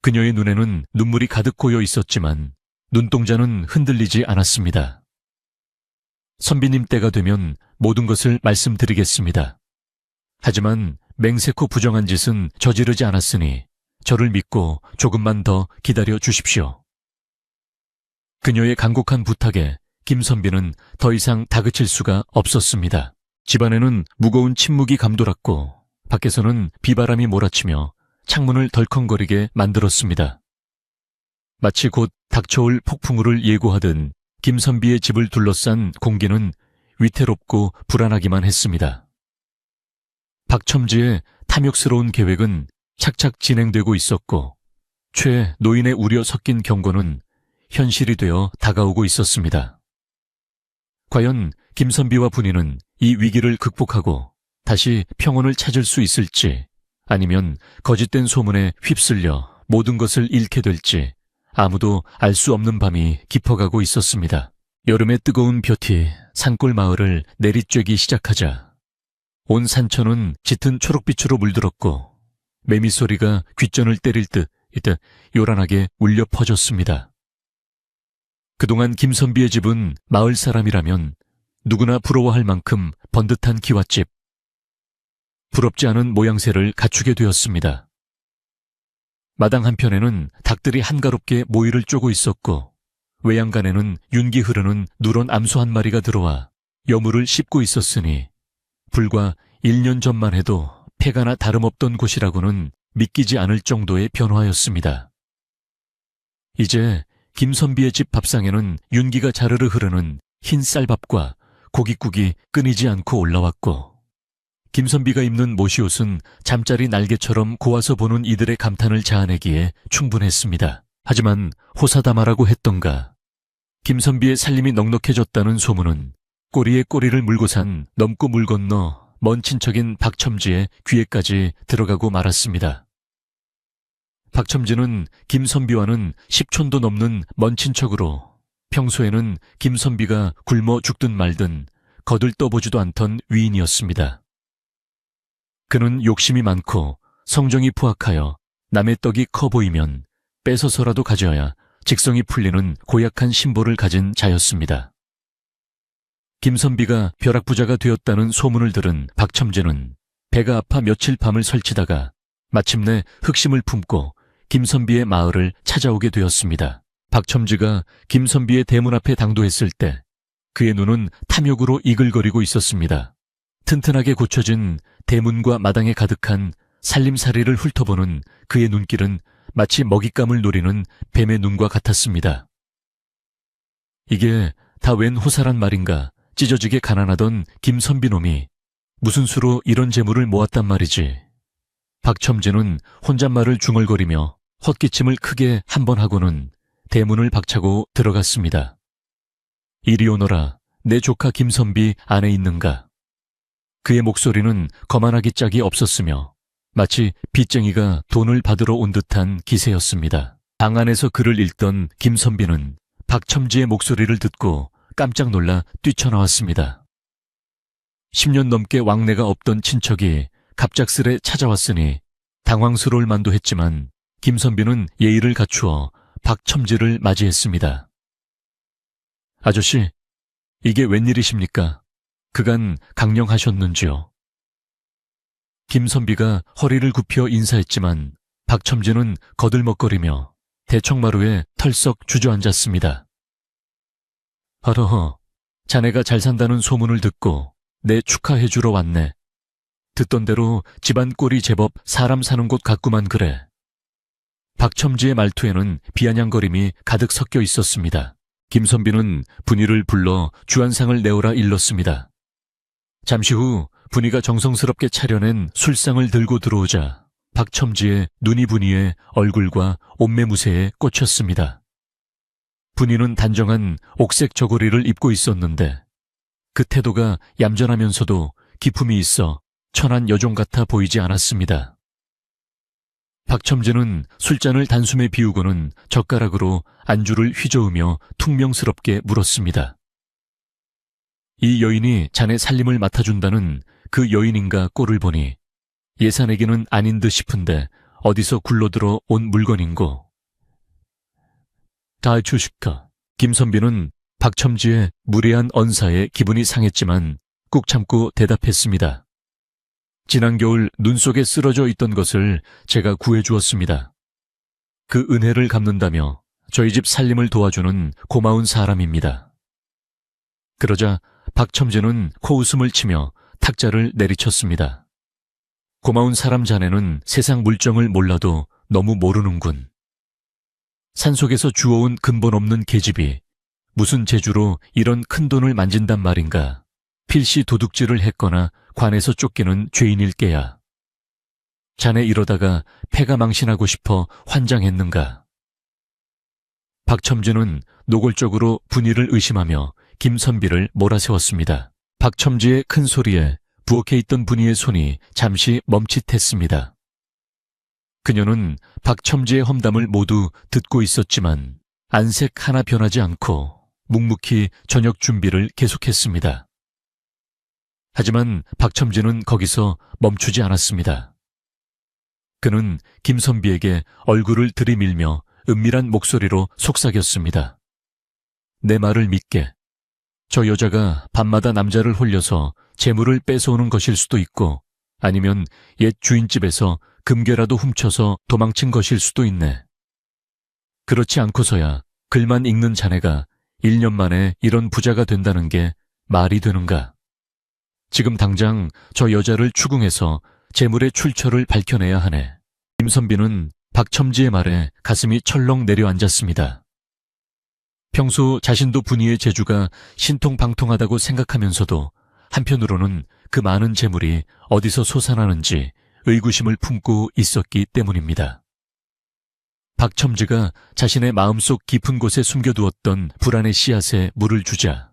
Speaker 1: 그녀의 눈에는 눈물이 가득 고여 있었지만 눈동자는 흔들리지 않았습니다. 선비님 때가 되면 모든 것을 말씀드리겠습니다. 하지만 맹세코 부정한 짓은 저지르지 않았으니 저를 믿고 조금만 더 기다려 주십시오. 그녀의 간곡한 부탁에 김선비는 더 이상 다그칠 수가 없었습니다. 집안에는 무거운 침묵이 감돌았고 밖에서는 비바람이 몰아치며 창문을 덜컹거리게 만들었습니다. 마치 곧 닥쳐올 폭풍우를 예고하듯 김선비의 집을 둘러싼 공기는 위태롭고 불안하기만 했습니다. 박첨지의 탐욕스러운 계획은 착착 진행되고 있었고 최 노인의 우려 섞인 경고는 현실이 되어 다가오고 있었습니다. 과연 김선비와 분이는 이 위기를 극복하고 다시 평온을 찾을 수 있을지, 아니면 거짓된 소문에 휩쓸려 모든 것을 잃게 될지 아무도 알 수 없는 밤이 깊어가고 있었습니다. 여름의 뜨거운 볕이 산골 마을을 내리쬐기 시작하자 온 산천은 짙은 초록빛으로 물들었고 매미소리가 귓전을 때릴 듯 이때 요란하게 울려 퍼졌습니다. 그동안 김선비의 집은 마을 사람이라면 누구나 부러워할 만큼 번듯한 기와집, 부럽지 않은 모양새를 갖추게 되었습니다. 마당 한편에는 닭들이 한가롭게 모이를 쪼고 있었고 외양간에는 윤기 흐르는 누런 암소 한 마리가 들어와 여물을 씹고 있었으니 불과 1년 전만 해도 폐가나 다름없던 곳이라고는 믿기지 않을 정도의 변화였습니다. 이제 김선비의 집 밥상에는 윤기가 자르르 흐르는 흰 쌀밥과 고깃국이 끊이지 않고 올라왔고 김선비가 입는 모시옷은 잠자리 날개처럼 고와서 보는 이들의 감탄을 자아내기에 충분했습니다. 하지만 호사다마라고 했던가 김선비의 살림이 넉넉해졌다는 소문은 꼬리에 꼬리를 물고 산 넘고 물 건너 먼 친척인 박첨지의 귀에까지 들어가고 말았습니다. 박첨지는 김선비와는 10촌도 넘는 먼 친척으로 평소에는 김선비가 굶어 죽든 말든 거들떠보지도 않던 위인이었습니다. 그는 욕심이 많고 성정이 포악하여 남의 떡이 커 보이면 뺏어서라도 가져야 직성이 풀리는 고약한 심보를 가진 자였습니다. 김선비가 벼락부자가 되었다는 소문을 들은 박첨지는 배가 아파 며칠 밤을 설치다가 마침내 흑심을 품고 김선비의 마을을 찾아오게 되었습니다. 박첨지가 김선비의 대문 앞에 당도했을 때 그의 눈은 탐욕으로 이글거리고 있었습니다. 튼튼하게 고쳐진 대문과 마당에 가득한 살림살이를 훑어보는 그의 눈길은 마치 먹잇감을 노리는 뱀의 눈과 같았습니다. 이게 다 웬 호사란 말인가 찢어지게 가난하던 김선비 놈이 무슨 수로 이런 재물을 모았단 말이지. 박첨지는 혼잣말을 중얼거리며 헛기침을 크게 한 번 하고는 대문을 박차고 들어갔습니다. 이리 오너라, 내 조카 김선비 안에 있는가? 그의 목소리는 거만하기 짝이 없었으며 마치 빚쟁이가 돈을 받으러 온 듯한 기세였습니다. 방 안에서 글을 읽던 김선비는 박첨지의 목소리를 듣고 깜짝 놀라 뛰쳐나왔습니다. 10년 넘게 왕래가 없던 친척이 갑작스레 찾아왔으니 당황스러울 만도 했지만 김선비는 예의를 갖추어 박첨지를 맞이했습니다. 아저씨, 이게 웬일이십니까? 그간 강령하셨는지요? 김선비가 허리를 굽혀 인사했지만 박첨지는 거들먹거리며 대청마루에 털썩 주저앉았습니다. 허러허, 자네가 잘 산다는 소문을 듣고 내 축하해주러 왔네. 듣던 대로 집안 꼴이 제법 사람 사는 곳 같구만 그래. 박첨지의 말투에는 비아냥거림이 가득 섞여 있었습니다. 김선비는 분이를 불러 주안상을 내오라 일렀습니다. 잠시 후 분이가 정성스럽게 차려낸 술상을 들고 들어오자 박첨지의 눈이 분이의 얼굴과 옷매무새에 꽂혔습니다. 분이는 단정한 옥색 저고리를 입고 있었는데 그 태도가 얌전하면서도 기품이 있어 천한 여종 같아 보이지 않았습니다. 박첨지는 술잔을 단숨에 비우고는 젓가락으로 안주를 휘저으며 퉁명스럽게 물었습니다. 이 여인이 자네 살림을 맡아준다는 그 여인인가 꼴을 보니 예산에게는 아닌 듯 싶은데 어디서 굴러들어 온 물건인고. 다 주시까. 김선비는 박첨지의 무례한 언사에 기분이 상했지만 꾹 참고 대답했습니다. 지난 겨울 눈 속에 쓰러져 있던 것을 제가 구해주었습니다. 그 은혜를 갚는다며 저희 집 살림을 도와주는 고마운 사람입니다. 그러자 박첨지는 코웃음을 치며 탁자를 내리쳤습니다. 고마운 사람 자네는 세상 물정을 몰라도 너무 모르는군. 산속에서 주워온 근본 없는 계집이 무슨 재주로 이런 큰 돈을 만진단 말인가. 필시 도둑질을 했거나 관에서 쫓기는 죄인일게야. 자네 이러다가 패가 망신하고 싶어 환장했는가. 박첨지는 노골적으로 분이를 의심하며 김선비를 몰아세웠습니다. 박첨지의 큰 소리에 부엌에 있던 분이의 손이 잠시 멈칫했습니다. 그녀는 박첨지의 험담을 모두 듣고 있었지만 안색 하나 변하지 않고 묵묵히 저녁 준비를 계속했습니다. 하지만 박첨지는 거기서 멈추지 않았습니다. 그는 김선비에게 얼굴을 들이밀며 은밀한 목소리로 속삭였습니다. 내 말을 믿게. 저 여자가 밤마다 남자를 홀려서 재물을 뺏어오는 것일 수도 있고 아니면 옛 주인집에서 금괴라도 훔쳐서 도망친 것일 수도 있네. 그렇지 않고서야 글만 읽는 자네가 1년 만에 이런 부자가 된다는 게 말이 되는가. 지금 당장 저 여자를 추궁해서 재물의 출처를 밝혀내야 하네. 김선비는 박첨지의 말에 가슴이 철렁 내려앉았습니다. 평소 자신도 분이의 재주가 신통방통하다고 생각하면서도 한편으로는 그 많은 재물이 어디서 솟아나는지 의구심을 품고 있었기 때문입니다. 박첨지가 자신의 마음속 깊은 곳에 숨겨두었던 불안의 씨앗에 물을 주자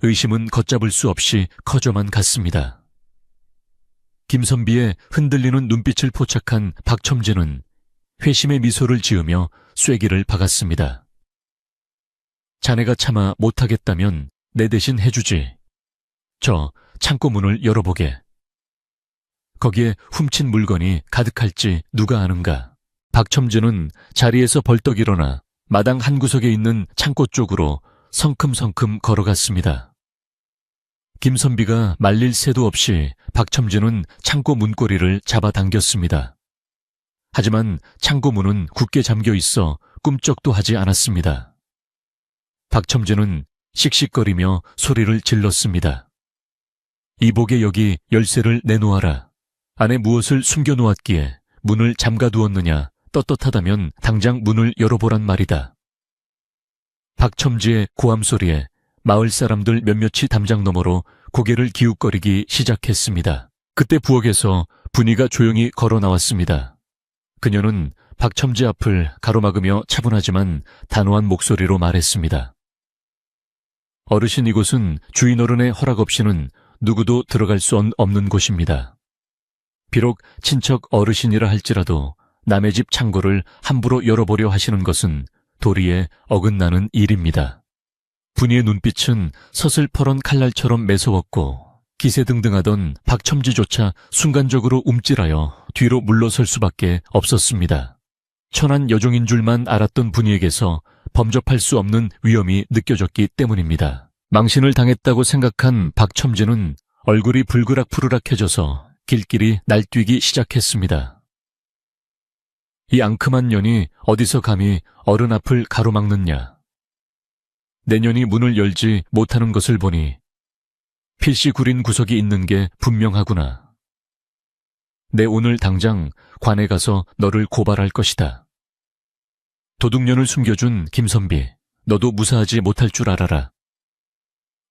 Speaker 1: 의심은 걷잡을 수 없이 커져만 갔습니다. 김선비의 흔들리는 눈빛을 포착한 박첨지는 회심의 미소를 지으며 쐐기를 박았습니다. 자네가 차마 못하겠다면 내 대신 해주지. 저 창고 문을 열어보게. 거기에 훔친 물건이 가득할지 누가 아는가. 박첨지는 자리에서 벌떡 일어나 마당 한구석에 있는 창고 쪽으로 성큼성큼 걸어갔습니다. 김선비가 말릴 새도 없이 박첨지는 창고 문고리를 잡아당겼습니다. 하지만 창고 문은 굳게 잠겨 있어 꿈쩍도 하지 않았습니다. 박첨지는 씩씩거리며 소리를 질렀습니다. 이복의 여기 열쇠를 내놓아라. 안에 무엇을 숨겨놓았기에 문을 잠가두었느냐. 떳떳하다면 당장 문을 열어보란 말이다. 박첨지의 고함 소리에 마을 사람들 몇몇이 담장 너머로 고개를 기웃거리기 시작했습니다. 그때 부엌에서 분이가 조용히 걸어 나왔습니다. 그녀는 박첨지 앞을 가로막으며 차분하지만 단호한 목소리로 말했습니다. 어르신, 이곳은 주인 어른의 허락 없이는 누구도 들어갈 수 없는 곳입니다. 비록 친척 어르신이라 할지라도 남의 집 창고를 함부로 열어보려 하시는 것은 도리에 어긋나는 일입니다. 분이의 눈빛은 서슬퍼런 칼날처럼 매서웠고 기세등등하던 박첨지조차 순간적으로 움찔하여 뒤로 물러설 수밖에 없었습니다. 천한 여종인 줄만 알았던 분이에게서 범접할 수 없는 위험이 느껴졌기 때문입니다. 망신을 당했다고 생각한 박첨지는 얼굴이 불그락푸르락해져서 길길이 날뛰기 시작했습니다. 이 앙큼한 년이 어디서 감히 어른 앞을 가로막느냐. 내년이 문을 열지 못하는 것을 보니 필시 구린 구석이 있는 게 분명하구나. 내 오늘 당장 관에 가서 너를 고발할 것이다. 도둑년을 숨겨준 김선비, 너도 무사하지 못할 줄 알아라.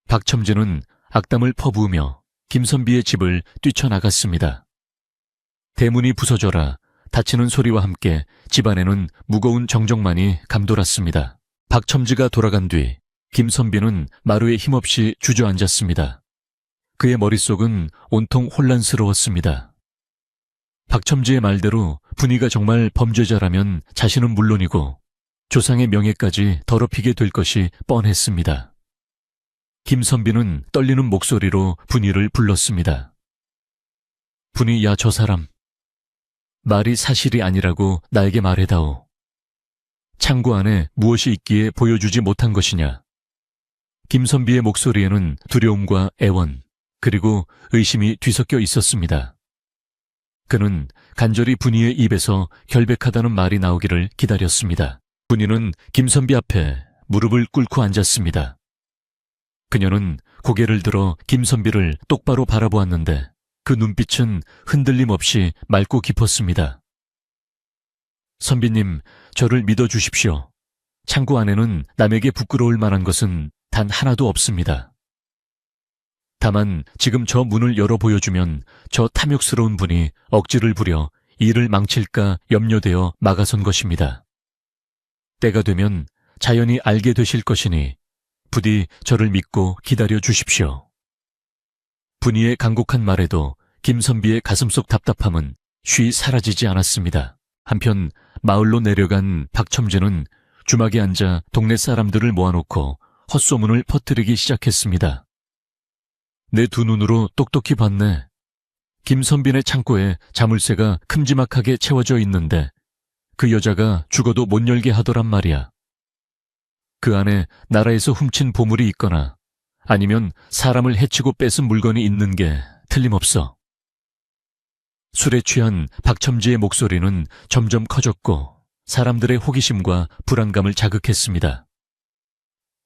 Speaker 1: 박첨지는 악담을 퍼부으며 김선비의 집을 뛰쳐나갔습니다. 대문이 부서져라 닫히는 소리와 함께 집안에는 무거운 정적만이 감돌았습니다. 박첨지가 돌아간 뒤 김선비는 마루에 힘없이 주저앉았습니다. 그의 머릿속은 온통 혼란스러웠습니다. 박첨지의 말대로 분이가 정말 범죄자라면 자신은 물론이고 조상의 명예까지 더럽히게 될 것이 뻔했습니다. 김선비는 떨리는 목소리로 분이를 불렀습니다. 분이, 야, 저 사람. 말이 사실이 아니라고 나에게 말해다오. 창고 안에 무엇이 있기에 보여주지 못한 것이냐. 김선비의 목소리에는 두려움과 애원, 그리고 의심이 뒤섞여 있었습니다. 그는 간절히 분이의 입에서 결백하다는 말이 나오기를 기다렸습니다. 분이는 김선비 앞에 무릎을 꿇고 앉았습니다. 그녀는 고개를 들어 김선비를 똑바로 바라보았는데 그 눈빛은 흔들림 없이 맑고 깊었습니다. 선비님, 저를 믿어주십시오. 창고 안에는 남에게 부끄러울 만한 것은 단 하나도 없습니다. 다만 지금 저 문을 열어 보여주면 저 탐욕스러운 분이 억지를 부려 일을 망칠까 염려되어 막아선 것입니다. 때가 되면 자연히 알게 되실 것이니 부디 저를 믿고 기다려 주십시오. 분이의 간곡한 말에도 김선비의 가슴속 답답함은 쉬 사라지지 않았습니다. 한편 마을로 내려간 박첨지는 주막에 앉아 동네 사람들을 모아놓고 헛소문을 퍼뜨리기 시작했습니다. 내 두 눈으로 똑똑히 봤네. 김선비네 창고에 자물쇠가 큼지막하게 채워져 있는데 그 여자가 죽어도 못 열게 하더란 말이야. 그 안에 나라에서 훔친 보물이 있거나 아니면 사람을 해치고 뺏은 물건이 있는 게 틀림없어. 술에 취한 박첨지의 목소리는 점점 커졌고 사람들의 호기심과 불안감을 자극했습니다.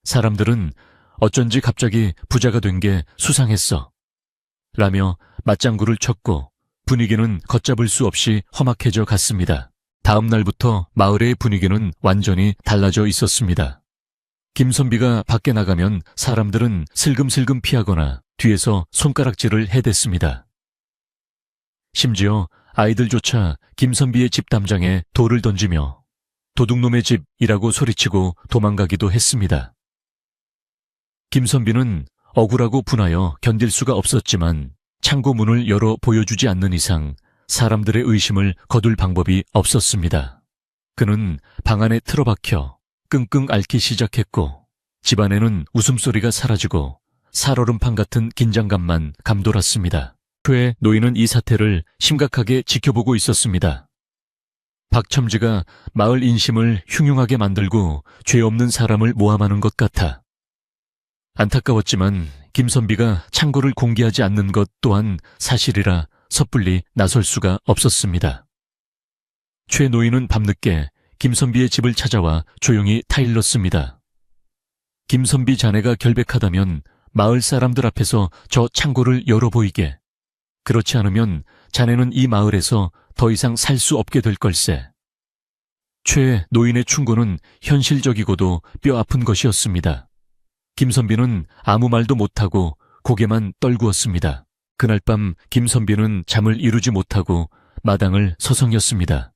Speaker 1: 사람들은 어쩐지 갑자기 부자가 된 게 수상했어. 라며 맞장구를 쳤고 분위기는 걷잡을 수 없이 험악해져 갔습니다. 다음 날부터 마을의 분위기는 완전히 달라져 있었습니다. 김선비가 밖에 나가면 사람들은 슬금슬금 피하거나 뒤에서 손가락질을 해댔습니다. 심지어 아이들조차 김선비의 집 담장에 돌을 던지며 도둑놈의 집이라고 소리치고 도망가기도 했습니다. 김선비는 억울하고 분하여 견딜 수가 없었지만 창고 문을 열어 보여주지 않는 이상 사람들의 의심을 거둘 방법이 없었습니다. 그는 방 안에 틀어박혀 끙끙 앓기 시작했고 집안에는 웃음소리가 사라지고 살얼음판 같은 긴장감만 감돌았습니다. 후에 노인은 이 사태를 심각하게 지켜보고 있었습니다. 박첨지가 마을 인심을 흉흉하게 만들고 죄 없는 사람을 모함하는 것 같아. 안타까웠지만 김선비가 창고를 공개하지 않는 것 또한 사실이라 섣불리 나설 수가 없었습니다. 최 노인은 밤늦게 김선비의 집을 찾아와 조용히 타일렀습니다. 김선비 자네가 결백하다면 마을 사람들 앞에서 저 창고를 열어보이게. 그렇지 않으면 자네는 이 마을에서 더 이상 살 수 없게 될 걸세. 최 노인의 충고는 현실적이고도 뼈아픈 것이었습니다. 김선비는 아무 말도 못하고 고개만 떨구었습니다. 그날 밤 김선비는 잠을 이루지 못하고 마당을 서성였습니다.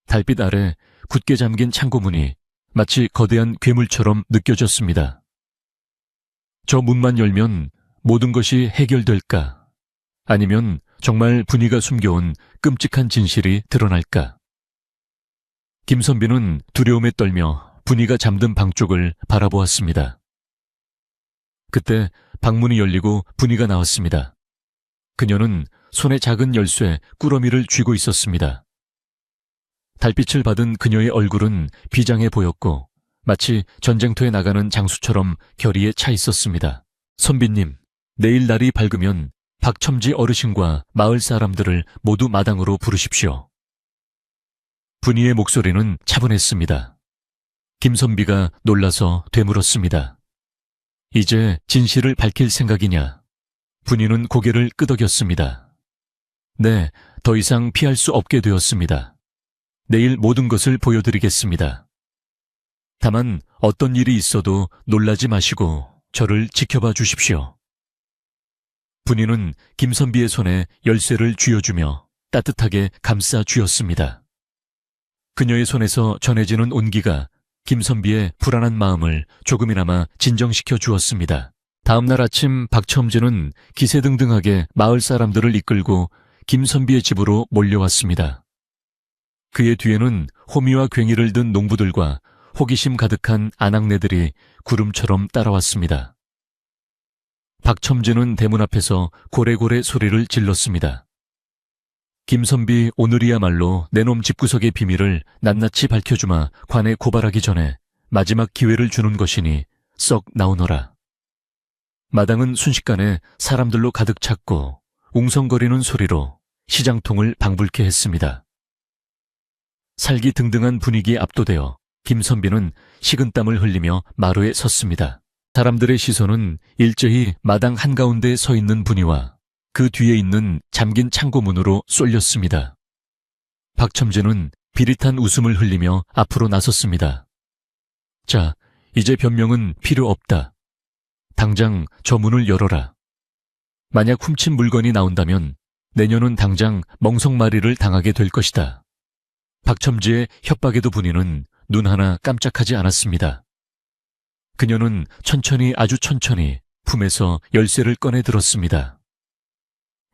Speaker 1: 달빛 아래 굳게 잠긴 창고문이 마치 거대한 괴물처럼 느껴졌습니다. 저 문만 열면 모든 것이 해결될까? 아니면 정말 분이가 숨겨온 끔찍한 진실이 드러날까? 김선비는 두려움에 떨며 분이가 잠든 방 쪽을 바라보았습니다. 그때 방문이 열리고 분이가 나왔습니다. 그녀는 손에 작은 열쇠 꾸러미를 쥐고 있었습니다. 달빛을 받은 그녀의 얼굴은 비장해 보였고 마치 전쟁터에 나가는 장수처럼 결의에 차 있었습니다. 선비님, 내일 날이 밝으면 박첨지 어르신과 마을 사람들을 모두 마당으로 부르십시오. 분이의 목소리는 차분했습니다. 김선비가 놀라서 되물었습니다. 이제 진실을 밝힐 생각이냐? 분이는 고개를 끄덕였습니다. 네, 더 이상 피할 수 없게 되었습니다. 내일 모든 것을 보여드리겠습니다. 다만 어떤 일이 있어도 놀라지 마시고 저를 지켜봐 주십시오. 분이는 김선비의 손에 열쇠를 쥐어주며 따뜻하게 감싸 쥐었습니다. 그녀의 손에서 전해지는 온기가 김선비의 불안한 마음을 조금이나마 진정시켜 주었습니다. 다음 날 아침 박첨지는 기세등등하게 마을 사람들을 이끌고 김선비의 집으로 몰려왔습니다. 그의 뒤에는 호미와 괭이를 든 농부들과 호기심 가득한 아낙네들이 구름처럼 따라왔습니다. 박첨지는 대문 앞에서 고래고래 소리를 질렀습니다. 김선비 오늘이야말로 내놈 집구석의 비밀을 낱낱이 밝혀주마 관에 고발하기 전에 마지막 기회를 주는 것이니 썩 나오너라. 마당은 순식간에 사람들로 가득 찼고 웅성거리는 소리로 시장통을 방불케 했습니다. 살기 등등한 분위기에 압도되어 김선비는 식은땀을 흘리며 마루에 섰습니다. 사람들의 시선은 일제히 마당 한가운데에 서 있는 분이와 그 뒤에 있는 잠긴 창고문으로 쏠렸습니다. 박첨지는 비릿한 웃음을 흘리며 앞으로 나섰습니다. 자, 이제 변명은 필요 없다. 당장 저 문을 열어라. 만약 훔친 물건이 나온다면 내년은 당장 멍석마리를 당하게 될 것이다. 박첨지의 협박에도 분이는 눈 하나 깜짝하지 않았습니다. 그녀는 천천히 아주 천천히 품에서 열쇠를 꺼내 들었습니다.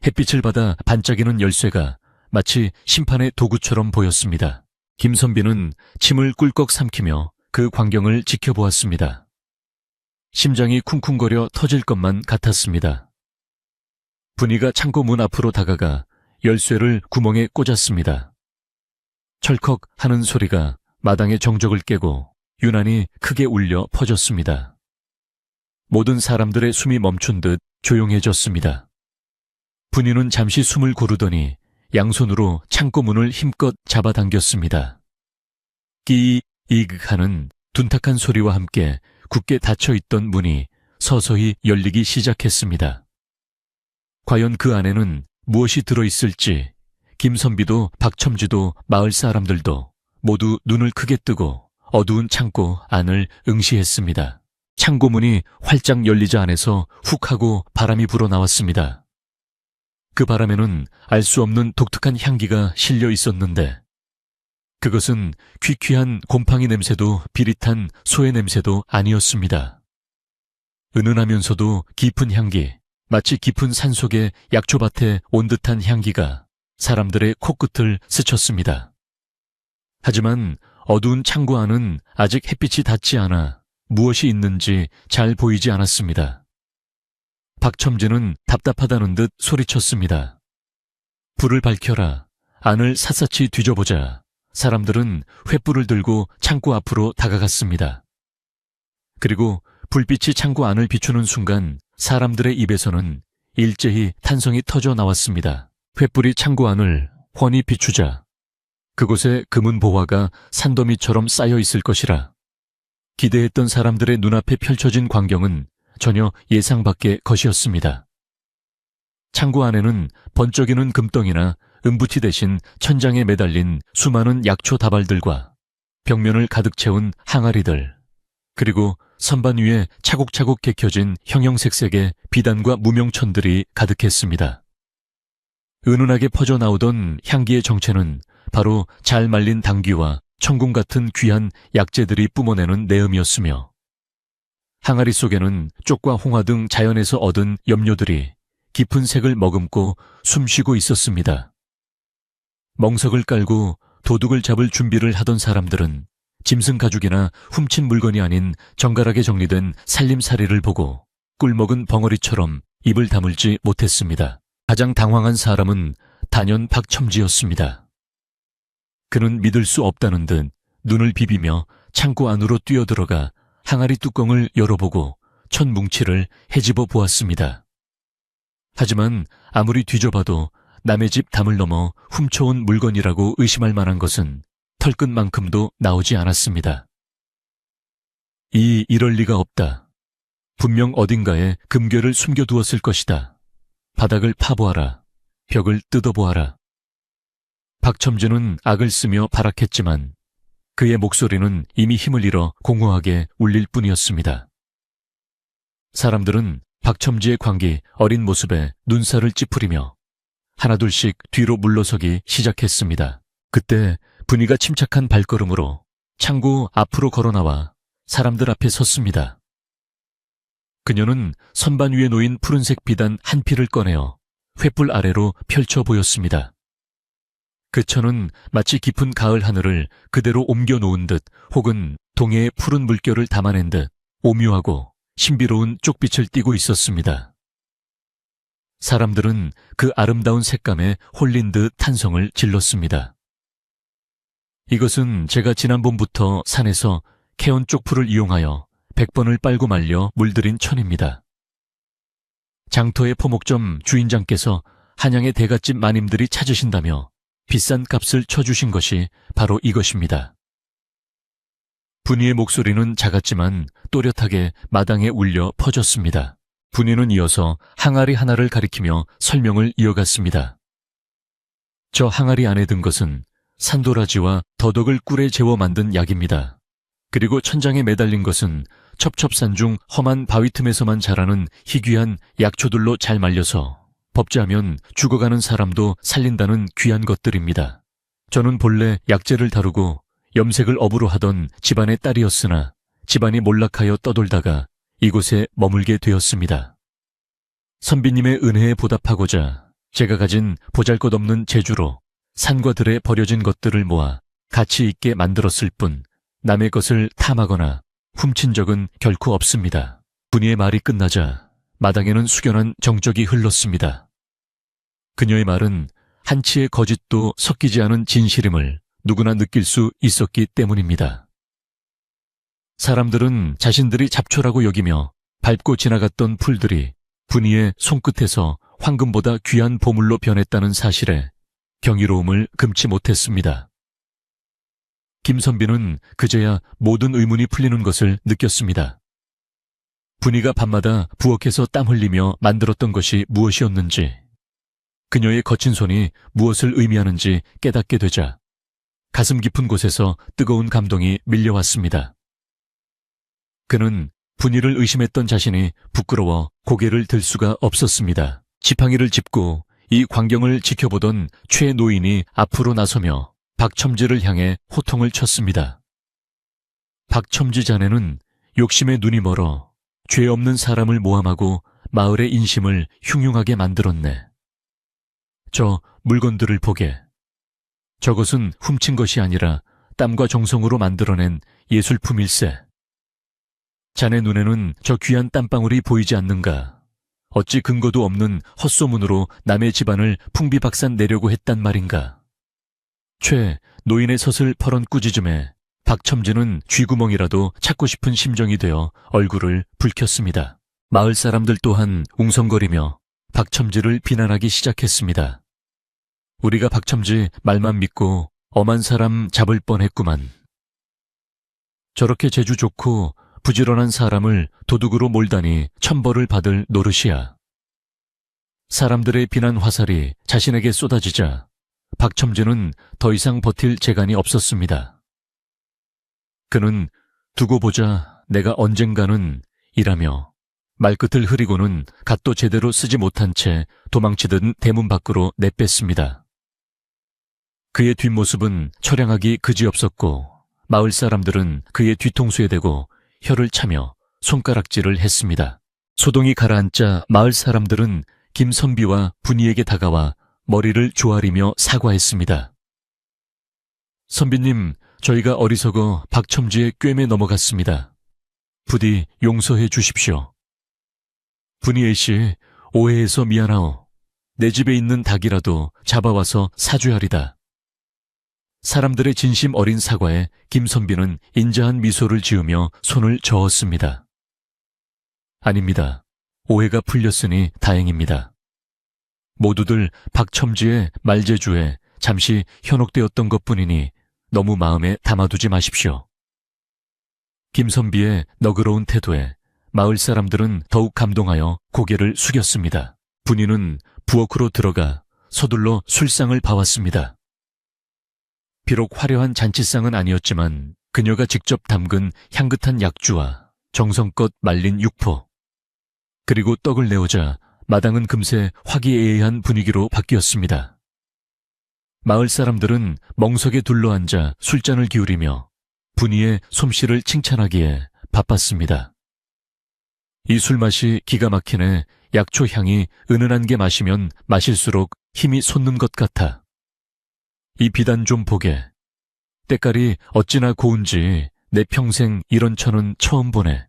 Speaker 1: 햇빛을 받아 반짝이는 열쇠가 마치 심판의 도구처럼 보였습니다. 김선비는 침을 꿀꺽 삼키며 그 광경을 지켜보았습니다. 심장이 쿵쿵거려 터질 것만 같았습니다. 분이가 창고 문 앞으로 다가가 열쇠를 구멍에 꽂았습니다. 철컥 하는 소리가 마당의 정적을 깨고 유난히 크게 울려 퍼졌습니다. 모든 사람들의 숨이 멈춘 듯 조용해졌습니다. 분이는 잠시 숨을 고르더니 양손으로 창고 문을 힘껏 잡아당겼습니다. 끼익 하는 둔탁한 소리와 함께 굳게 닫혀있던 문이 서서히 열리기 시작했습니다. 과연 그 안에는 무엇이 들어있을지 김선비도 박첨지도 마을 사람들도 모두 눈을 크게 뜨고 어두운 창고 안을 응시했습니다. 창고문이 활짝 열리자 안에서 훅 하고 바람이 불어나왔습니다. 그 바람에는 알 수 없는 독특한 향기가 실려 있었는데 그것은 퀴퀴한 곰팡이 냄새도 비릿한 소의 냄새도 아니었습니다. 은은하면서도 깊은 향기, 마치 깊은 산속의 약초밭에 온 듯한 향기가 사람들의 코끝을 스쳤습니다. 하지만 어두운 창고 안은 아직 햇빛이 닿지 않아 무엇이 있는지 잘 보이지 않았습니다. 박첨지는 답답하다는 듯 소리쳤습니다. 불을 밝혀라. 안을 샅샅이 뒤져보자. 사람들은 횃불을 들고 창고 앞으로 다가갔습니다. 그리고 불빛이 창고 안을 비추는 순간 사람들의 입에서는 일제히 탄성이 터져 나왔습니다. 횃불이 창고 안을 훤히 비추자 그곳에 금은 보화가 산더미처럼 쌓여 있을 것이라. 기대했던 사람들의 눈앞에 펼쳐진 광경은 전혀 예상 밖의 것이었습니다. 창고 안에는 번쩍이는 금덩이나 은부티 대신 천장에 매달린 수많은 약초 다발들과 벽면을 가득 채운 항아리들, 그리고 선반 위에 차곡차곡 개켜진 형형색색의 비단과 무명천들이 가득했습니다. 은은하게 퍼져나오던 향기의 정체는 바로 잘 말린 당귀와 천궁 같은 귀한 약재들이 뿜어내는 내음이었으며, 항아리 속에는 쪽과 홍화 등 자연에서 얻은 염료들이 깊은 색을 머금고 숨쉬고 있었습니다. 멍석을 깔고 도둑을 잡을 준비를 하던 사람들은 짐승 가죽이나 훔친 물건이 아닌 정갈하게 정리된 살림살이를 보고 꿀먹은 벙어리처럼 입을 다물지 못했습니다. 가장 당황한 사람은 단연 박첨지였습니다. 그는 믿을 수 없다는 듯 눈을 비비며 창고 안으로 뛰어들어가 항아리 뚜껑을 열어보고 첫 뭉치를 헤집어 보았습니다. 하지만 아무리 뒤져봐도 남의 집 담을 넘어 훔쳐온 물건이라고 의심할 만한 것은 털끝만큼도 나오지 않았습니다. 이럴 리가 없다. 분명 어딘가에 금괴를 숨겨두었을 것이다. 바닥을 파보아라. 벽을 뜯어보아라. 박첨지는 악을 쓰며 발악했지만 그의 목소리는 이미 힘을 잃어 공허하게 울릴 뿐이었습니다. 사람들은 박첨지의 광기 어린 모습에 눈살을 찌푸리며 하나둘씩 뒤로 물러서기 시작했습니다. 그때 분위가 침착한 발걸음으로 창고 앞으로 걸어나와 사람들 앞에 섰습니다. 그녀는 선반 위에 놓인 푸른색 비단 한 필을 꺼내어 횃불 아래로 펼쳐 보였습니다. 그 천은 마치 깊은 가을 하늘을 그대로 옮겨 놓은 듯 혹은 동해의 푸른 물결을 담아낸 듯 오묘하고 신비로운 쪽빛을 띠고 있었습니다. 사람들은 그 아름다운 색감에 홀린 듯 탄성을 질렀습니다. 이것은 제가 지난번부터 산에서 캐온 쪽풀을 이용하여 100번을 빨고 말려 물들인 천입니다. 장터의 포목점 주인장께서 한양의 대갓집 마님들이 찾으신다며 비싼 값을 쳐주신 것이 바로 이것입니다. 분이의 목소리는 작았지만 또렷하게 마당에 울려 퍼졌습니다. 분이는 이어서 항아리 하나를 가리키며 설명을 이어갔습니다. 저 항아리 안에 든 것은 산도라지와 더덕을 꿀에 재워 만든 약입니다. 그리고 천장에 매달린 것은 첩첩산 중 험한 바위 틈에서만 자라는 희귀한 약초들로 잘 말려서 법제하면 죽어가는 사람도 살린다는 귀한 것들입니다. 저는 본래 약재를 다루고 염색을 업으로 하던 집안의 딸이었으나 집안이 몰락하여 떠돌다가 이곳에 머물게 되었습니다. 선비님의 은혜에 보답하고자 제가 가진 보잘것없는 재주로 산과 들에 버려진 것들을 모아 가치 있게 만들었을 뿐 남의 것을 탐하거나 훔친 적은 결코 없습니다. 분이의 말이 끝나자 마당에는 숙연한 정적이 흘렀습니다. 그녀의 말은 한치의 거짓도 섞이지 않은 진실임을 누구나 느낄 수 있었기 때문입니다. 사람들은 자신들이 잡초라고 여기며 밟고 지나갔던 풀들이 분이의 손끝에서 황금보다 귀한 보물로 변했다는 사실에 경이로움을 금치 못했습니다. 김선비는 그제야 모든 의문이 풀리는 것을 느꼈습니다. 분이가 밤마다 부엌에서 땀 흘리며 만들었던 것이 무엇이었는지, 그녀의 거친 손이 무엇을 의미하는지 깨닫게 되자 가슴 깊은 곳에서 뜨거운 감동이 밀려왔습니다. 그는 분이를 의심했던 자신이 부끄러워 고개를 들 수가 없었습니다. 지팡이를 짚고 이 광경을 지켜보던 최 노인이 앞으로 나서며 박첨지를 향해 호통을 쳤습니다. 박첨지 자네는 욕심에 눈이 멀어 죄 없는 사람을 모함하고 마을의 인심을 흉흉하게 만들었네. 저 물건들을 보게. 저것은 훔친 것이 아니라 땀과 정성으로 만들어낸 예술품일세. 자네 눈에는 저 귀한 땀방울이 보이지 않는가? 어찌 근거도 없는 헛소문으로 남의 집안을 풍비박산 내려고 했단 말인가? 최 노인의 섯을 퍼런 꾸짖음에 박첨지는 쥐구멍이라도 찾고 싶은 심정이 되어 얼굴을 붉혔습니다. 마을 사람들 또한 웅성거리며 박첨지를 비난하기 시작했습니다. 우리가 박첨지 말만 믿고 엄한 사람 잡을 뻔했구만. 저렇게 재주 좋고 부지런한 사람을 도둑으로 몰다니 천벌을 받을 노릇이야. 사람들의 비난 화살이 자신에게 쏟아지자 박첨지는 더 이상 버틸 재간이 없었습니다. 그는 두고 보자 내가 언젠가는 이라며 말끝을 흐리고는 갓도 제대로 쓰지 못한 채 도망치듯 대문 밖으로 내뺐습니다. 그의 뒷모습은 처량하기 그지없었고 마을 사람들은 그의 뒤통수에 대고 혀를 차며 손가락질을 했습니다. 소동이 가라앉자 마을 사람들은 김선비와 분이에게 다가와 머리를 조아리며 사과했습니다. 선비님, 저희가 어리석어 박첨지의 꿰매 넘어갔습니다. 부디 용서해 주십시오. 분이에 씨, 오해해서 미안하오. 내 집에 있는 닭이라도 잡아와서 사주하리다. 사람들의 진심 어린 사과에 김선비는 인자한 미소를 지으며 손을 저었습니다. 아닙니다. 오해가 풀렸으니 다행입니다. 모두들 박첨지의 말재주에 잠시 현혹되었던 것뿐이니 너무 마음에 담아두지 마십시오. 김선비의 너그러운 태도에 마을 사람들은 더욱 감동하여 고개를 숙였습니다. 분이는 부엌으로 들어가 서둘러 술상을 봐왔습니다. 비록 화려한 잔치상은 아니었지만 그녀가 직접 담근 향긋한 약주와 정성껏 말린 육포, 그리고 떡을 내오자 마당은 금세 화기애애한 분위기로 바뀌었습니다. 마을 사람들은 멍석에 둘러앉아 술잔을 기울이며 분이의 솜씨를 칭찬하기에 바빴습니다. 이 술맛이 기가 막히네. 약초 향이 은은한 게 마시면 마실수록 힘이 솟는 것 같아. 이 비단 좀 보게. 때깔이 어찌나 고운지 내 평생 이런 천은 처음 보네.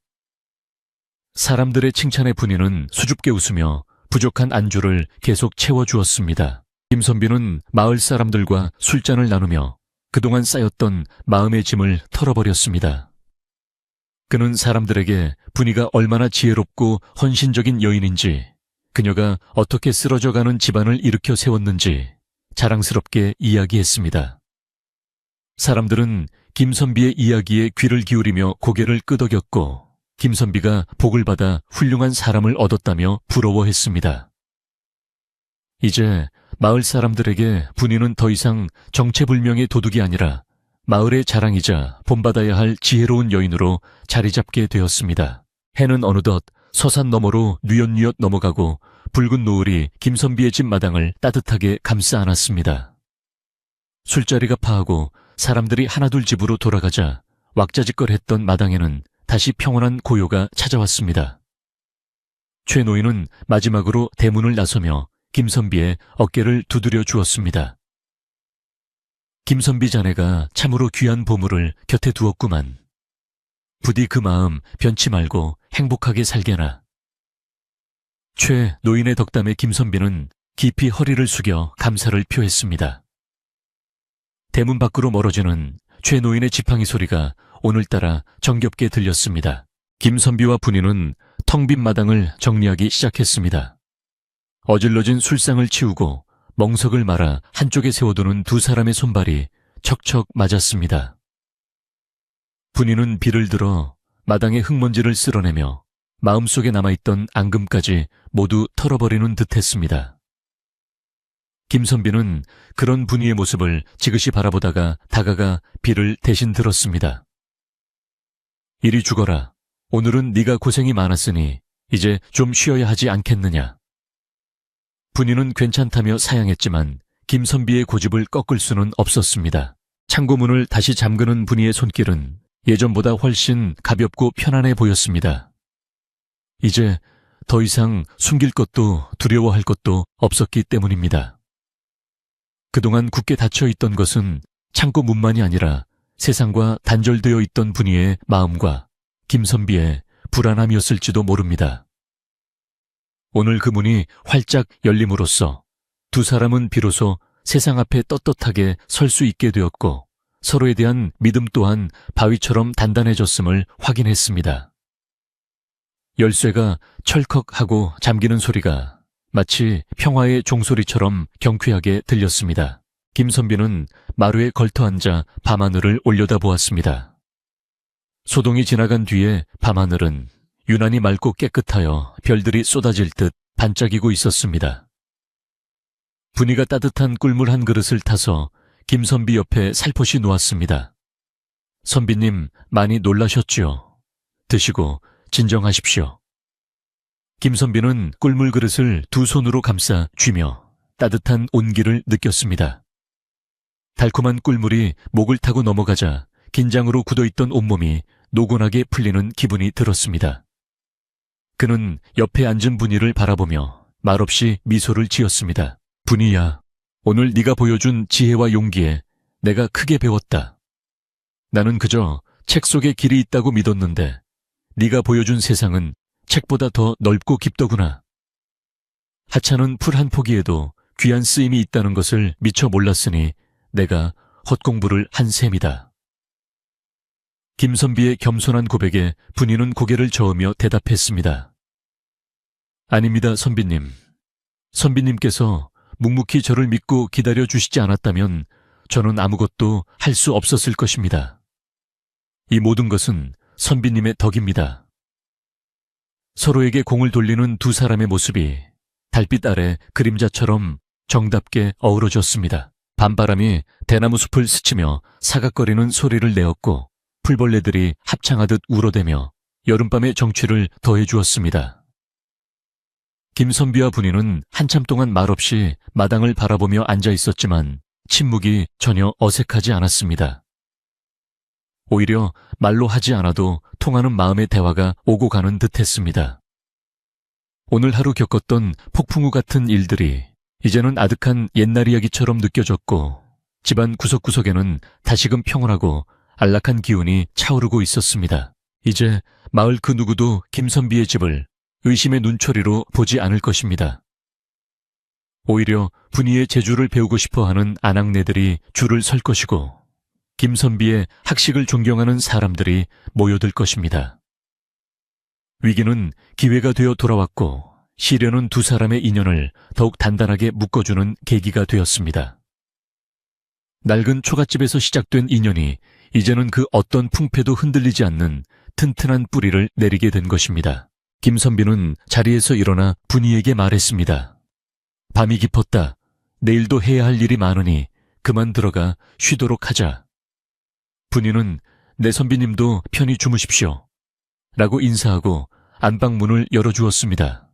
Speaker 1: 사람들의 칭찬에 분이는 수줍게 웃으며 부족한 안주를 계속 채워주었습니다. 김선비는 마을 사람들과 술잔을 나누며 그동안 쌓였던 마음의 짐을 털어버렸습니다. 그는 사람들에게 분이가 얼마나 지혜롭고 헌신적인 여인인지, 그녀가 어떻게 쓰러져가는 집안을 일으켜 세웠는지 자랑스럽게 이야기했습니다. 사람들은 김선비의 이야기에 귀를 기울이며 고개를 끄덕였고 김선비가 복을 받아 훌륭한 사람을 얻었다며 부러워했습니다. 이제 마을 사람들에게 분이는 더 이상 정체불명의 도둑이 아니라 마을의 자랑이자 본받아야 할 지혜로운 여인으로 자리 잡게 되었습니다. 해는 어느덧 서산 너머로 뉘엿뉘엿 넘어가고 붉은 노을이 김선비의 집 마당을 따뜻하게 감싸 안았습니다. 술자리가 파하고 사람들이 하나둘 집으로 돌아가자 왁자지껄했던 마당에는 다시 평온한 고요가 찾아왔습니다. 최 노인은 마지막으로 대문을 나서며 김선비의 어깨를 두드려 주었습니다. 김선비 자네가 참으로 귀한 보물을 곁에 두었구만. 부디 그 마음 변치 말고 행복하게 살게나. 최 노인의 덕담에 김선비는 깊이 허리를 숙여 감사를 표했습니다. 대문 밖으로 멀어지는 최 노인의 지팡이 소리가 오늘따라 정겹게 들렸습니다. 김선비와 분이는 텅 빈 마당을 정리하기 시작했습니다. 어질러진 술상을 치우고 멍석을 말아 한쪽에 세워두는 두 사람의 손발이 척척 맞았습니다. 분이는 비를 들어 마당의 흙먼지를 쓸어내며 마음속에 남아있던 앙금까지 모두 털어버리는 듯했습니다. 김선비는 그런 분이의 모습을 지그시 바라보다가 다가가 비를 대신 들었습니다. 이리 죽어라. 오늘은 네가 고생이 많았으니 이제 좀 쉬어야 하지 않겠느냐. 분이는 괜찮다며 사양했지만 김선비의 고집을 꺾을 수는 없었습니다. 창고문을 다시 잠그는 분이의 손길은 예전보다 훨씬 가볍고 편안해 보였습니다. 이제 더 이상 숨길 것도 두려워할 것도 없었기 때문입니다. 그동안 굳게 닫혀있던 것은 창고 문만이 아니라 세상과 단절되어 있던 분이의 마음과 김선비의 불안함이었을지도 모릅니다. 오늘 그 문이 활짝 열림으로써 두 사람은 비로소 세상 앞에 떳떳하게 설 수 있게 되었고 서로에 대한 믿음 또한 바위처럼 단단해졌음을 확인했습니다. 열쇠가 철컥하고 잠기는 소리가 마치 평화의 종소리처럼 경쾌하게 들렸습니다. 김선비는 마루에 걸터앉아 밤하늘을 올려다보았습니다. 소동이 지나간 뒤에 밤하늘은 유난히 맑고 깨끗하여 별들이 쏟아질 듯 반짝이고 있었습니다. 분이가 따뜻한 꿀물 한 그릇을 타서 김선비 옆에 살포시 놓았습니다. 선비님, 많이 놀라셨지요? 드시고 진정하십시오. 김선비는 꿀물 그릇을 두 손으로 감싸 쥐며 따뜻한 온기를 느꼈습니다. 달콤한 꿀물이 목을 타고 넘어가자 긴장으로 굳어있던 온몸이 노곤하게 풀리는 기분이 들었습니다. 그는 옆에 앉은 분이를 바라보며 말없이 미소를 지었습니다. 분이야, 오늘 네가 보여준 지혜와 용기에 내가 크게 배웠다. 나는 그저 책 속에 길이 있다고 믿었는데 네가 보여준 세상은 책보다 더 넓고 깊더구나. 하찮은 풀 한 포기에도 귀한 쓰임이 있다는 것을 미처 몰랐으니 내가 헛공부를 한 셈이다. 김선비의 겸손한 고백에 분이는 고개를 저으며 대답했습니다. 아닙니다, 선비님. 선비님께서 묵묵히 저를 믿고 기다려주시지 않았다면 저는 아무것도 할 수 없었을 것입니다. 이 모든 것은 선비님의 덕입니다. 서로에게 공을 돌리는 두 사람의 모습이 달빛 아래 그림자처럼 정답게 어우러졌습니다. 밤바람이 대나무 숲을 스치며 사각거리는 소리를 내었고 풀벌레들이 합창하듯 울어대며 여름밤의 정취를 더해주었습니다. 김선비와 분이는 한참 동안 말없이 마당을 바라보며 앉아 있었지만 침묵이 전혀 어색하지 않았습니다. 오히려 말로 하지 않아도 통하는 마음의 대화가 오고 가는 듯했습니다. 오늘 하루 겪었던 폭풍우 같은 일들이 이제는 아득한 옛날 이야기처럼 느껴졌고 집안 구석구석에는 다시금 평온하고 안락한 기운이 차오르고 있었습니다. 이제 마을 그 누구도 김선비의 집을 의심의 눈초리로 보지 않을 것입니다. 오히려 분이의 재주를 배우고 싶어하는 아낙네들이 줄을 설 것이고 김선비의 학식을 존경하는 사람들이 모여들 것입니다. 위기는 기회가 되어 돌아왔고 시련은 두 사람의 인연을 더욱 단단하게 묶어주는 계기가 되었습니다. 낡은 초가집에서 시작된 인연이 이제는 그 어떤 풍패도 흔들리지 않는 튼튼한 뿌리를 내리게 된 것입니다. 김선비는 자리에서 일어나 분이에게 말했습니다. 밤이 깊었다. 내일도 해야 할 일이 많으니 그만 들어가 쉬도록 하자. 분이는 내 선비님도 편히 주무십시오. 라고 인사하고 안방문을 열어주었습니다.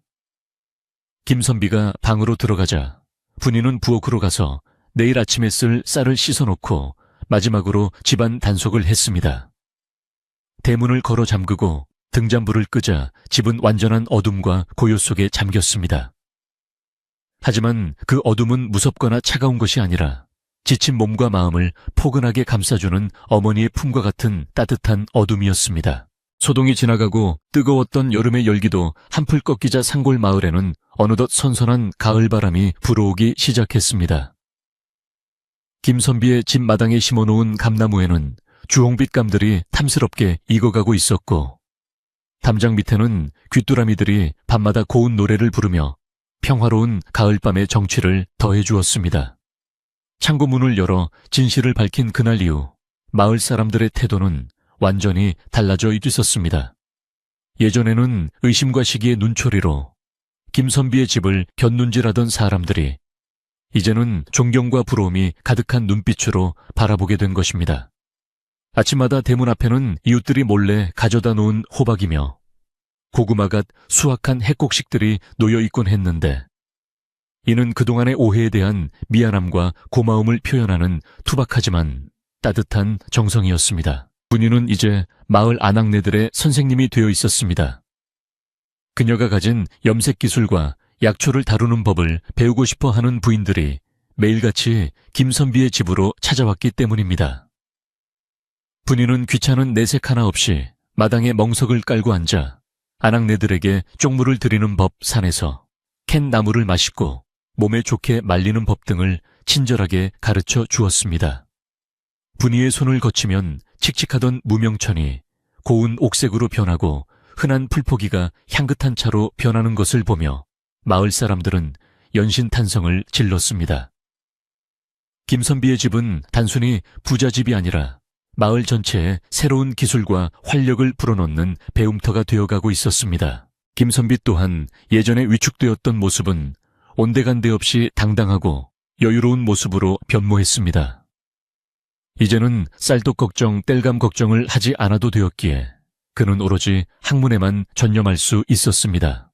Speaker 1: 김선비가 방으로 들어가자 분이는 부엌으로 가서 내일 아침에 쓸 쌀을 씻어놓고 마지막으로 집안 단속을 했습니다. 대문을 걸어 잠그고 등잔불을 끄자 집은 완전한 어둠과 고요 속에 잠겼습니다. 하지만 그 어둠은 무섭거나 차가운 것이 아니라 지친 몸과 마음을 포근하게 감싸주는 어머니의 품과 같은 따뜻한 어둠이었습니다. 소동이 지나가고 뜨거웠던 여름의 열기도 한풀 꺾이자 산골 마을에는 어느덧 선선한 가을바람이 불어오기 시작했습니다. 김선비의 집 마당에 심어놓은 감나무에는 주홍빛 감들이 탐스럽게 익어가고 있었고 담장 밑에는 귀뚜라미들이 밤마다 고운 노래를 부르며 평화로운 가을밤의 정취를 더해주었습니다. 창고문을 열어 진실을 밝힌 그날 이후 마을 사람들의 태도는 완전히 달라져 있었습니다. 예전에는 의심과 시기의 눈초리로 김선비의 집을 곁눈질하던 사람들이 이제는 존경과 부러움이 가득한 눈빛으로 바라보게 된 것입니다. 아침마다 대문 앞에는 이웃들이 몰래 가져다 놓은 호박이며 고구마갓 수확한 핵곡식들이 놓여 있곤 했는데 이는 그동안의 오해에 대한 미안함과 고마움을 표현하는 투박하지만 따뜻한 정성이었습니다. 분이는 이제 마을 아낙네들의 선생님이 되어 있었습니다. 그녀가 가진 염색 기술과 약초를 다루는 법을 배우고 싶어 하는 부인들이 매일같이 김선비의 집으로 찾아왔기 때문입니다. 분이는 귀찮은 내색 하나 없이 마당에 멍석을 깔고 앉아 아낙네들에게 쪽물을 드리는 법 산에서 캔 나물을 맛있고 몸에 좋게 말리는 법 등을 친절하게 가르쳐 주었습니다. 분이의 손을 거치면 칙칙하던 무명천이 고운 옥색으로 변하고 흔한 풀포기가 향긋한 차로 변하는 것을 보며 마을 사람들은 연신탄성을 질렀습니다. 김선비의 집은 단순히 부잣집이 아니라 마을 전체에 새로운 기술과 활력을 불어넣는 배움터가 되어가고 있었습니다. 김선비 또한 예전에 위축되었던 모습은 온데간데 없이 당당하고 여유로운 모습으로 변모했습니다. 이제는 쌀떡 걱정, 땔감 걱정을 하지 않아도 되었기에 그는 오로지 학문에만 전념할 수 있었습니다.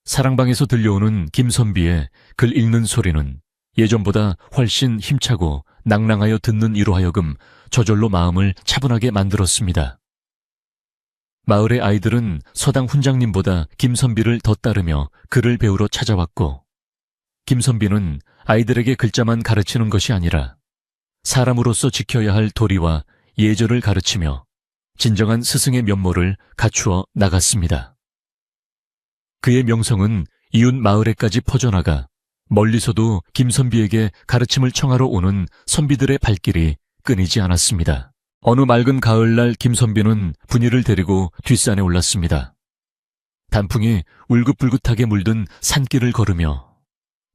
Speaker 1: 사랑방에서 들려오는 김선비의 글 읽는 소리는 예전보다 훨씬 힘차고 낭랑하여 듣는 이로 하여금 저절로 마음을 차분하게 만들었습니다. 마을의 아이들은 서당 훈장님보다 김선비를 더 따르며 글을 배우러 찾아왔고, 김선비는 아이들에게 글자만 가르치는 것이 아니라 사람으로서 지켜야 할 도리와 예절을 가르치며 진정한 스승의 면모를 갖추어 나갔습니다. 그의 명성은 이웃 마을에까지 퍼져나가 멀리서도 김선비에게 가르침을 청하러 오는 선비들의 발길이 끊이지 않았습니다. 어느 맑은 가을날 김선비는 분이를 데리고 뒷산에 올랐습니다. 단풍이 울긋불긋하게 물든 산길을 걸으며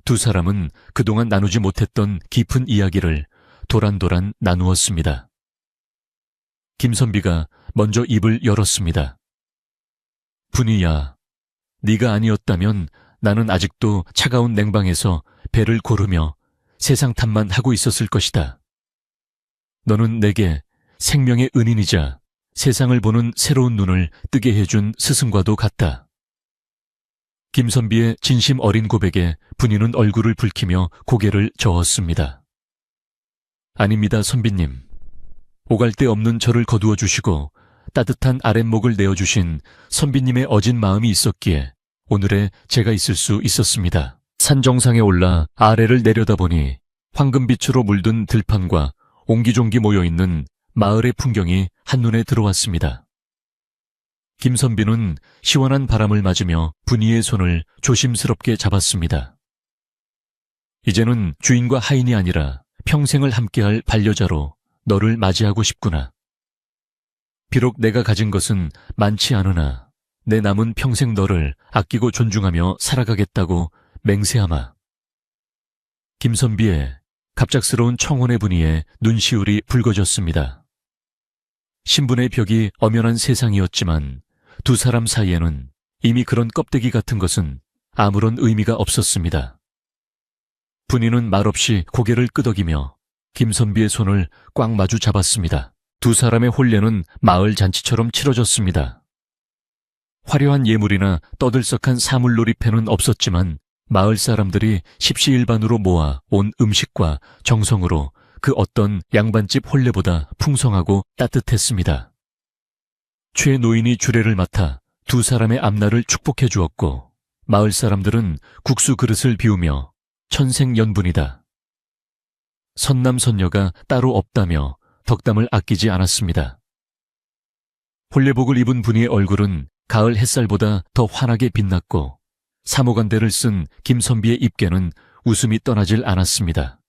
Speaker 1: 두 사람은 그동안 나누지 못했던 깊은 이야기를 도란도란 나누었습니다. 김선비가 먼저 입을 열었습니다. 분이야, 네가 아니었다면 나는 아직도 차가운 냉방에서 배를 고르며 세상 탓만 하고 있었을 것이다. 너는 내게 생명의 은인이자 세상을 보는 새로운 눈을 뜨게 해준 스승과도 같다. 김선비의 진심 어린 고백에 분이는 얼굴을 붉히며 고개를 저었습니다. 아닙니다, 선비님. 오갈 데 없는 저를 거두어 주시고 따뜻한 아랫목을 내어주신 선비님의 어진 마음이 있었기에 오늘의 제가 있을 수 있었습니다. 산 정상에 올라 아래를 내려다보니 황금빛으로 물든 들판과 옹기종기 모여있는 마을의 풍경이 한눈에 들어왔습니다. 김선비는 시원한 바람을 맞으며 분이의 손을 조심스럽게 잡았습니다. 이제는 주인과 하인이 아니라 평생을 함께할 반려자로 너를 맞이하고 싶구나. 비록 내가 가진 것은 많지 않으나 내 남은 평생 너를 아끼고 존중하며 살아가겠다고 맹세하마. 김선비의 갑작스러운 청혼의 분위에 눈시울이 붉어졌습니다. 신분의 벽이 엄연한 세상이었지만 두 사람 사이에는 이미 그런 껍데기 같은 것은 아무런 의미가 없었습니다. 분이는 말없이 고개를 끄덕이며 김선비의 손을 꽉 마주 잡았습니다. 두 사람의 혼례는 마을 잔치처럼 치러졌습니다. 화려한 예물이나 떠들썩한 사물놀이패는 없었지만 마을 사람들이 십시일반으로 모아 온 음식과 정성으로 그 어떤 양반집 혼례보다 풍성하고 따뜻했습니다. 최 노인이 주례를 맡아 두 사람의 앞날을 축복해 주었고 마을 사람들은 국수 그릇을 비우며 천생연분이다. 선남선녀가 따로 없다며 덕담을 아끼지 않았습니다. 혼례복을 입은 분이의 얼굴은 가을 햇살보다 더 환하게 빛났고 사모간대를 쓴 김선비의 입계는 웃음이 떠나질 않았습니다.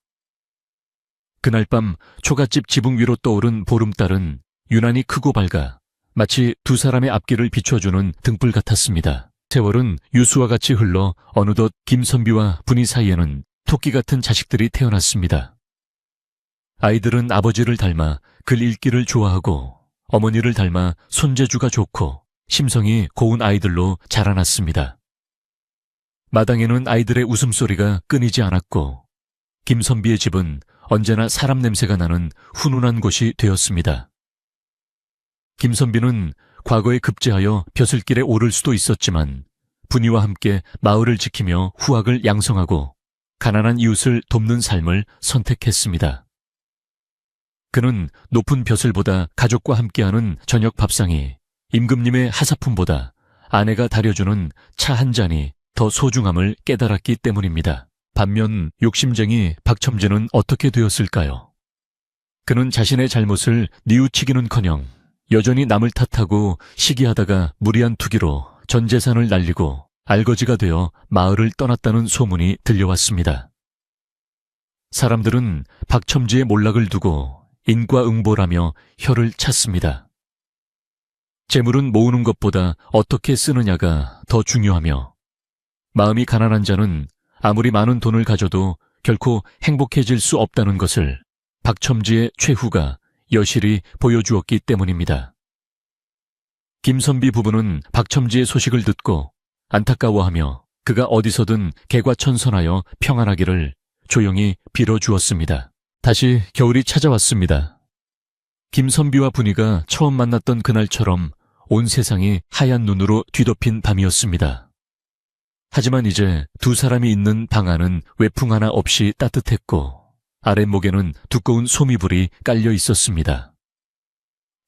Speaker 1: 그날 밤 초가집 지붕 위로 떠오른 보름달은 유난히 크고 밝아 마치 두 사람의 앞길을 비춰주는 등불 같았습니다. 세월은 유수와 같이 흘러 어느덧 김선비와 분이 사이에는 토끼 같은 자식들이 태어났습니다. 아이들은 아버지를 닮아 글 읽기를 좋아하고 어머니를 닮아 손재주가 좋고 심성이 고운 아이들로 자라났습니다. 마당에는 아이들의 웃음소리가 끊이지 않았고 김선비의 집은 언제나 사람 냄새가 나는 훈훈한 곳이 되었습니다. 김선비는 과거에 급제하여 벼슬길에 오를 수도 있었지만 분이와 함께 마을을 지키며 후학을 양성하고 가난한 이웃을 돕는 삶을 선택했습니다. 그는 높은 벼슬보다 가족과 함께하는 저녁 밥상이 임금님의 하사품보다 아내가 다려주는 차 한 잔이 더 소중함을 깨달았기 때문입니다. 반면 욕심쟁이 박첨지는 어떻게 되었을까요? 그는 자신의 잘못을 뉘우치기는커녕 여전히 남을 탓하고 시기하다가 무리한 투기로 전 재산을 날리고 알거지가 되어 마을을 떠났다는 소문이 들려왔습니다. 사람들은 박첨지의 몰락을 두고 인과응보라며 혀를 찼습니다. 재물은 모으는 것보다 어떻게 쓰느냐가 더 중요하며 마음이 가난한 자는 아무리 많은 돈을 가져도 결코 행복해질 수 없다는 것을 박첨지의 최후가 여실히 보여주었기 때문입니다. 김선비 부부는 박첨지의 소식을 듣고 안타까워하며 그가 어디서든 개과천선하여 평안하기를 조용히 빌어주었습니다. 다시 겨울이 찾아왔습니다. 김선비와 분이가 처음 만났던 그날처럼 온 세상이 하얀 눈으로 뒤덮인 밤이었습니다. 하지만 이제 두 사람이 있는 방 안은 외풍 하나 없이 따뜻했고 아랫목에는 두꺼운 소미불이 깔려 있었습니다.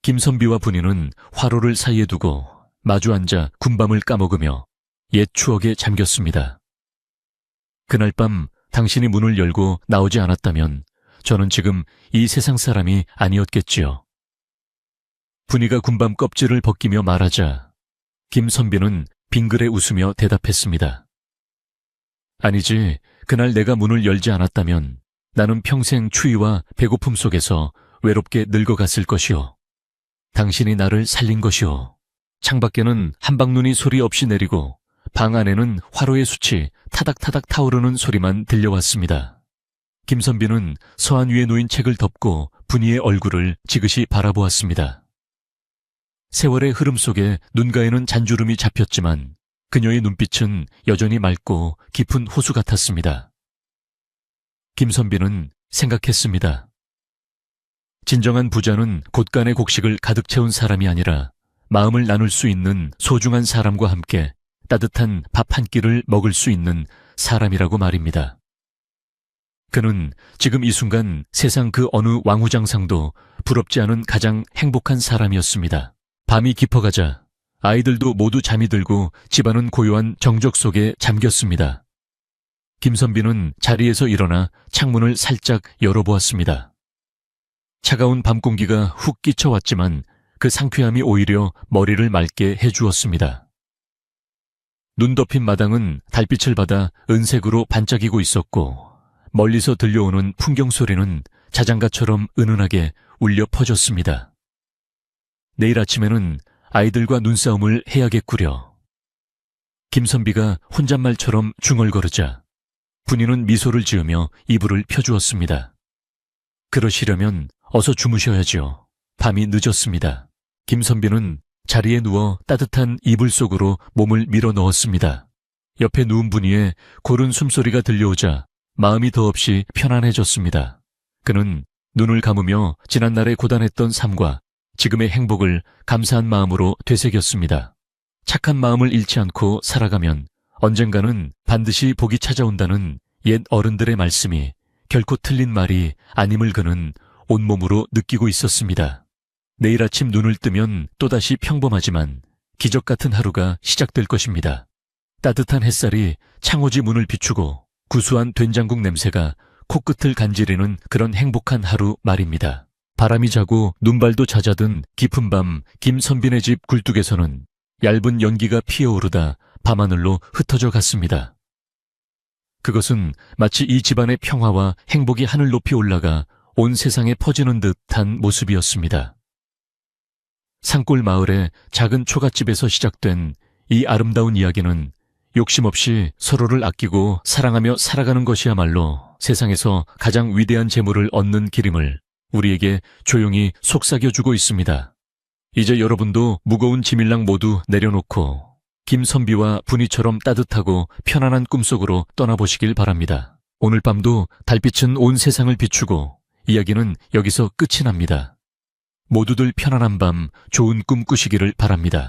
Speaker 1: 김선비와 분이는 화로를 사이에 두고 마주 앉아 군밤을 까먹으며 옛 추억에 잠겼습니다. 그날 밤 당신이 문을 열고 나오지 않았다면 저는 지금 이 세상 사람이 아니었겠지요. 분이가 군밤 껍질을 벗기며 말하자 김선비는 빙그레 웃으며 대답했습니다. 아니지, 그날 내가 문을 열지 않았다면 나는 평생 추위와 배고픔 속에서 외롭게 늙어갔을 것이오. 당신이 나를 살린 것이오. 창밖에는 한방눈이 소리 없이 내리고 방 안에는 화로의 숯이 타닥타닥 타오르는 소리만 들려왔습니다. 김선비는 서한 위에 놓인 책을 덮고 분이의 얼굴을 지그시 바라보았습니다. 세월의 흐름 속에 눈가에는 잔주름이 잡혔지만 그녀의 눈빛은 여전히 맑고 깊은 호수 같았습니다. 김선비는 생각했습니다. 진정한 부자는 곳간의 곡식을 가득 채운 사람이 아니라 마음을 나눌 수 있는 소중한 사람과 함께 따뜻한 밥 한 끼를 먹을 수 있는 사람이라고 말입니다. 그는 지금 이 순간 세상 그 어느 왕후장상도 부럽지 않은 가장 행복한 사람이었습니다. 밤이 깊어가자 아이들도 모두 잠이 들고 집안은 고요한 정적 속에 잠겼습니다. 김선비는 자리에서 일어나 창문을 살짝 열어보았습니다. 차가운 밤 공기가 훅 끼쳐왔지만 그 상쾌함이 오히려 머리를 맑게 해주었습니다. 눈 덮인 마당은 달빛을 받아 은색으로 반짝이고 있었고 멀리서 들려오는 풍경 소리는 자장가처럼 은은하게 울려 퍼졌습니다. 내일 아침에는 아이들과 눈싸움을 해야겠구려. 김선비가 혼잣말처럼 중얼거리자 분이는 미소를 지으며 이불을 펴주었습니다. 그러시려면 어서 주무셔야지요. 밤이 늦었습니다. 김선비는 자리에 누워 따뜻한 이불 속으로 몸을 밀어 넣었습니다. 옆에 누운 분이의 고른 숨소리가 들려오자 마음이 더없이 편안해졌습니다. 그는 눈을 감으며 지난날의 고단했던 삶과 지금의 행복을 감사한 마음으로 되새겼습니다. 착한 마음을 잃지 않고 살아가면 언젠가는 반드시 복이 찾아온다는 옛 어른들의 말씀이 결코 틀린 말이 아님을 그는 온몸으로 느끼고 있었습니다. 내일 아침 눈을 뜨면 또다시 평범하지만 기적 같은 하루가 시작될 것입니다. 따뜻한 햇살이 창호지 문을 비추고 구수한 된장국 냄새가 코끝을 간지리는 그런 행복한 하루 말입니다. 바람이 자고 눈발도 잦아든 깊은 밤 김선빈의 집 굴뚝에서는 얇은 연기가 피어오르다 밤하늘로 흩어져 갔습니다. 그것은 마치 이 집안의 평화와 행복이 하늘 높이 올라가 온 세상에 퍼지는 듯한 모습이었습니다. 산골 마을의 작은 초가집에서 시작된 이 아름다운 이야기는 욕심 없이 서로를 아끼고 사랑하며 살아가는 것이야말로 세상에서 가장 위대한 재물을 얻는 길임을 우리에게 조용히 속삭여주고 있습니다. 이제 여러분도 무거운 짐일랑 모두 내려놓고 김선비와 분이처럼 따뜻하고 편안한 꿈속으로 떠나보시길 바랍니다. 오늘 밤도 달빛은 온 세상을 비추고 이야기는 여기서 끝이 납니다. 모두들 편안한 밤, 좋은 꿈 꾸시기를 바랍니다.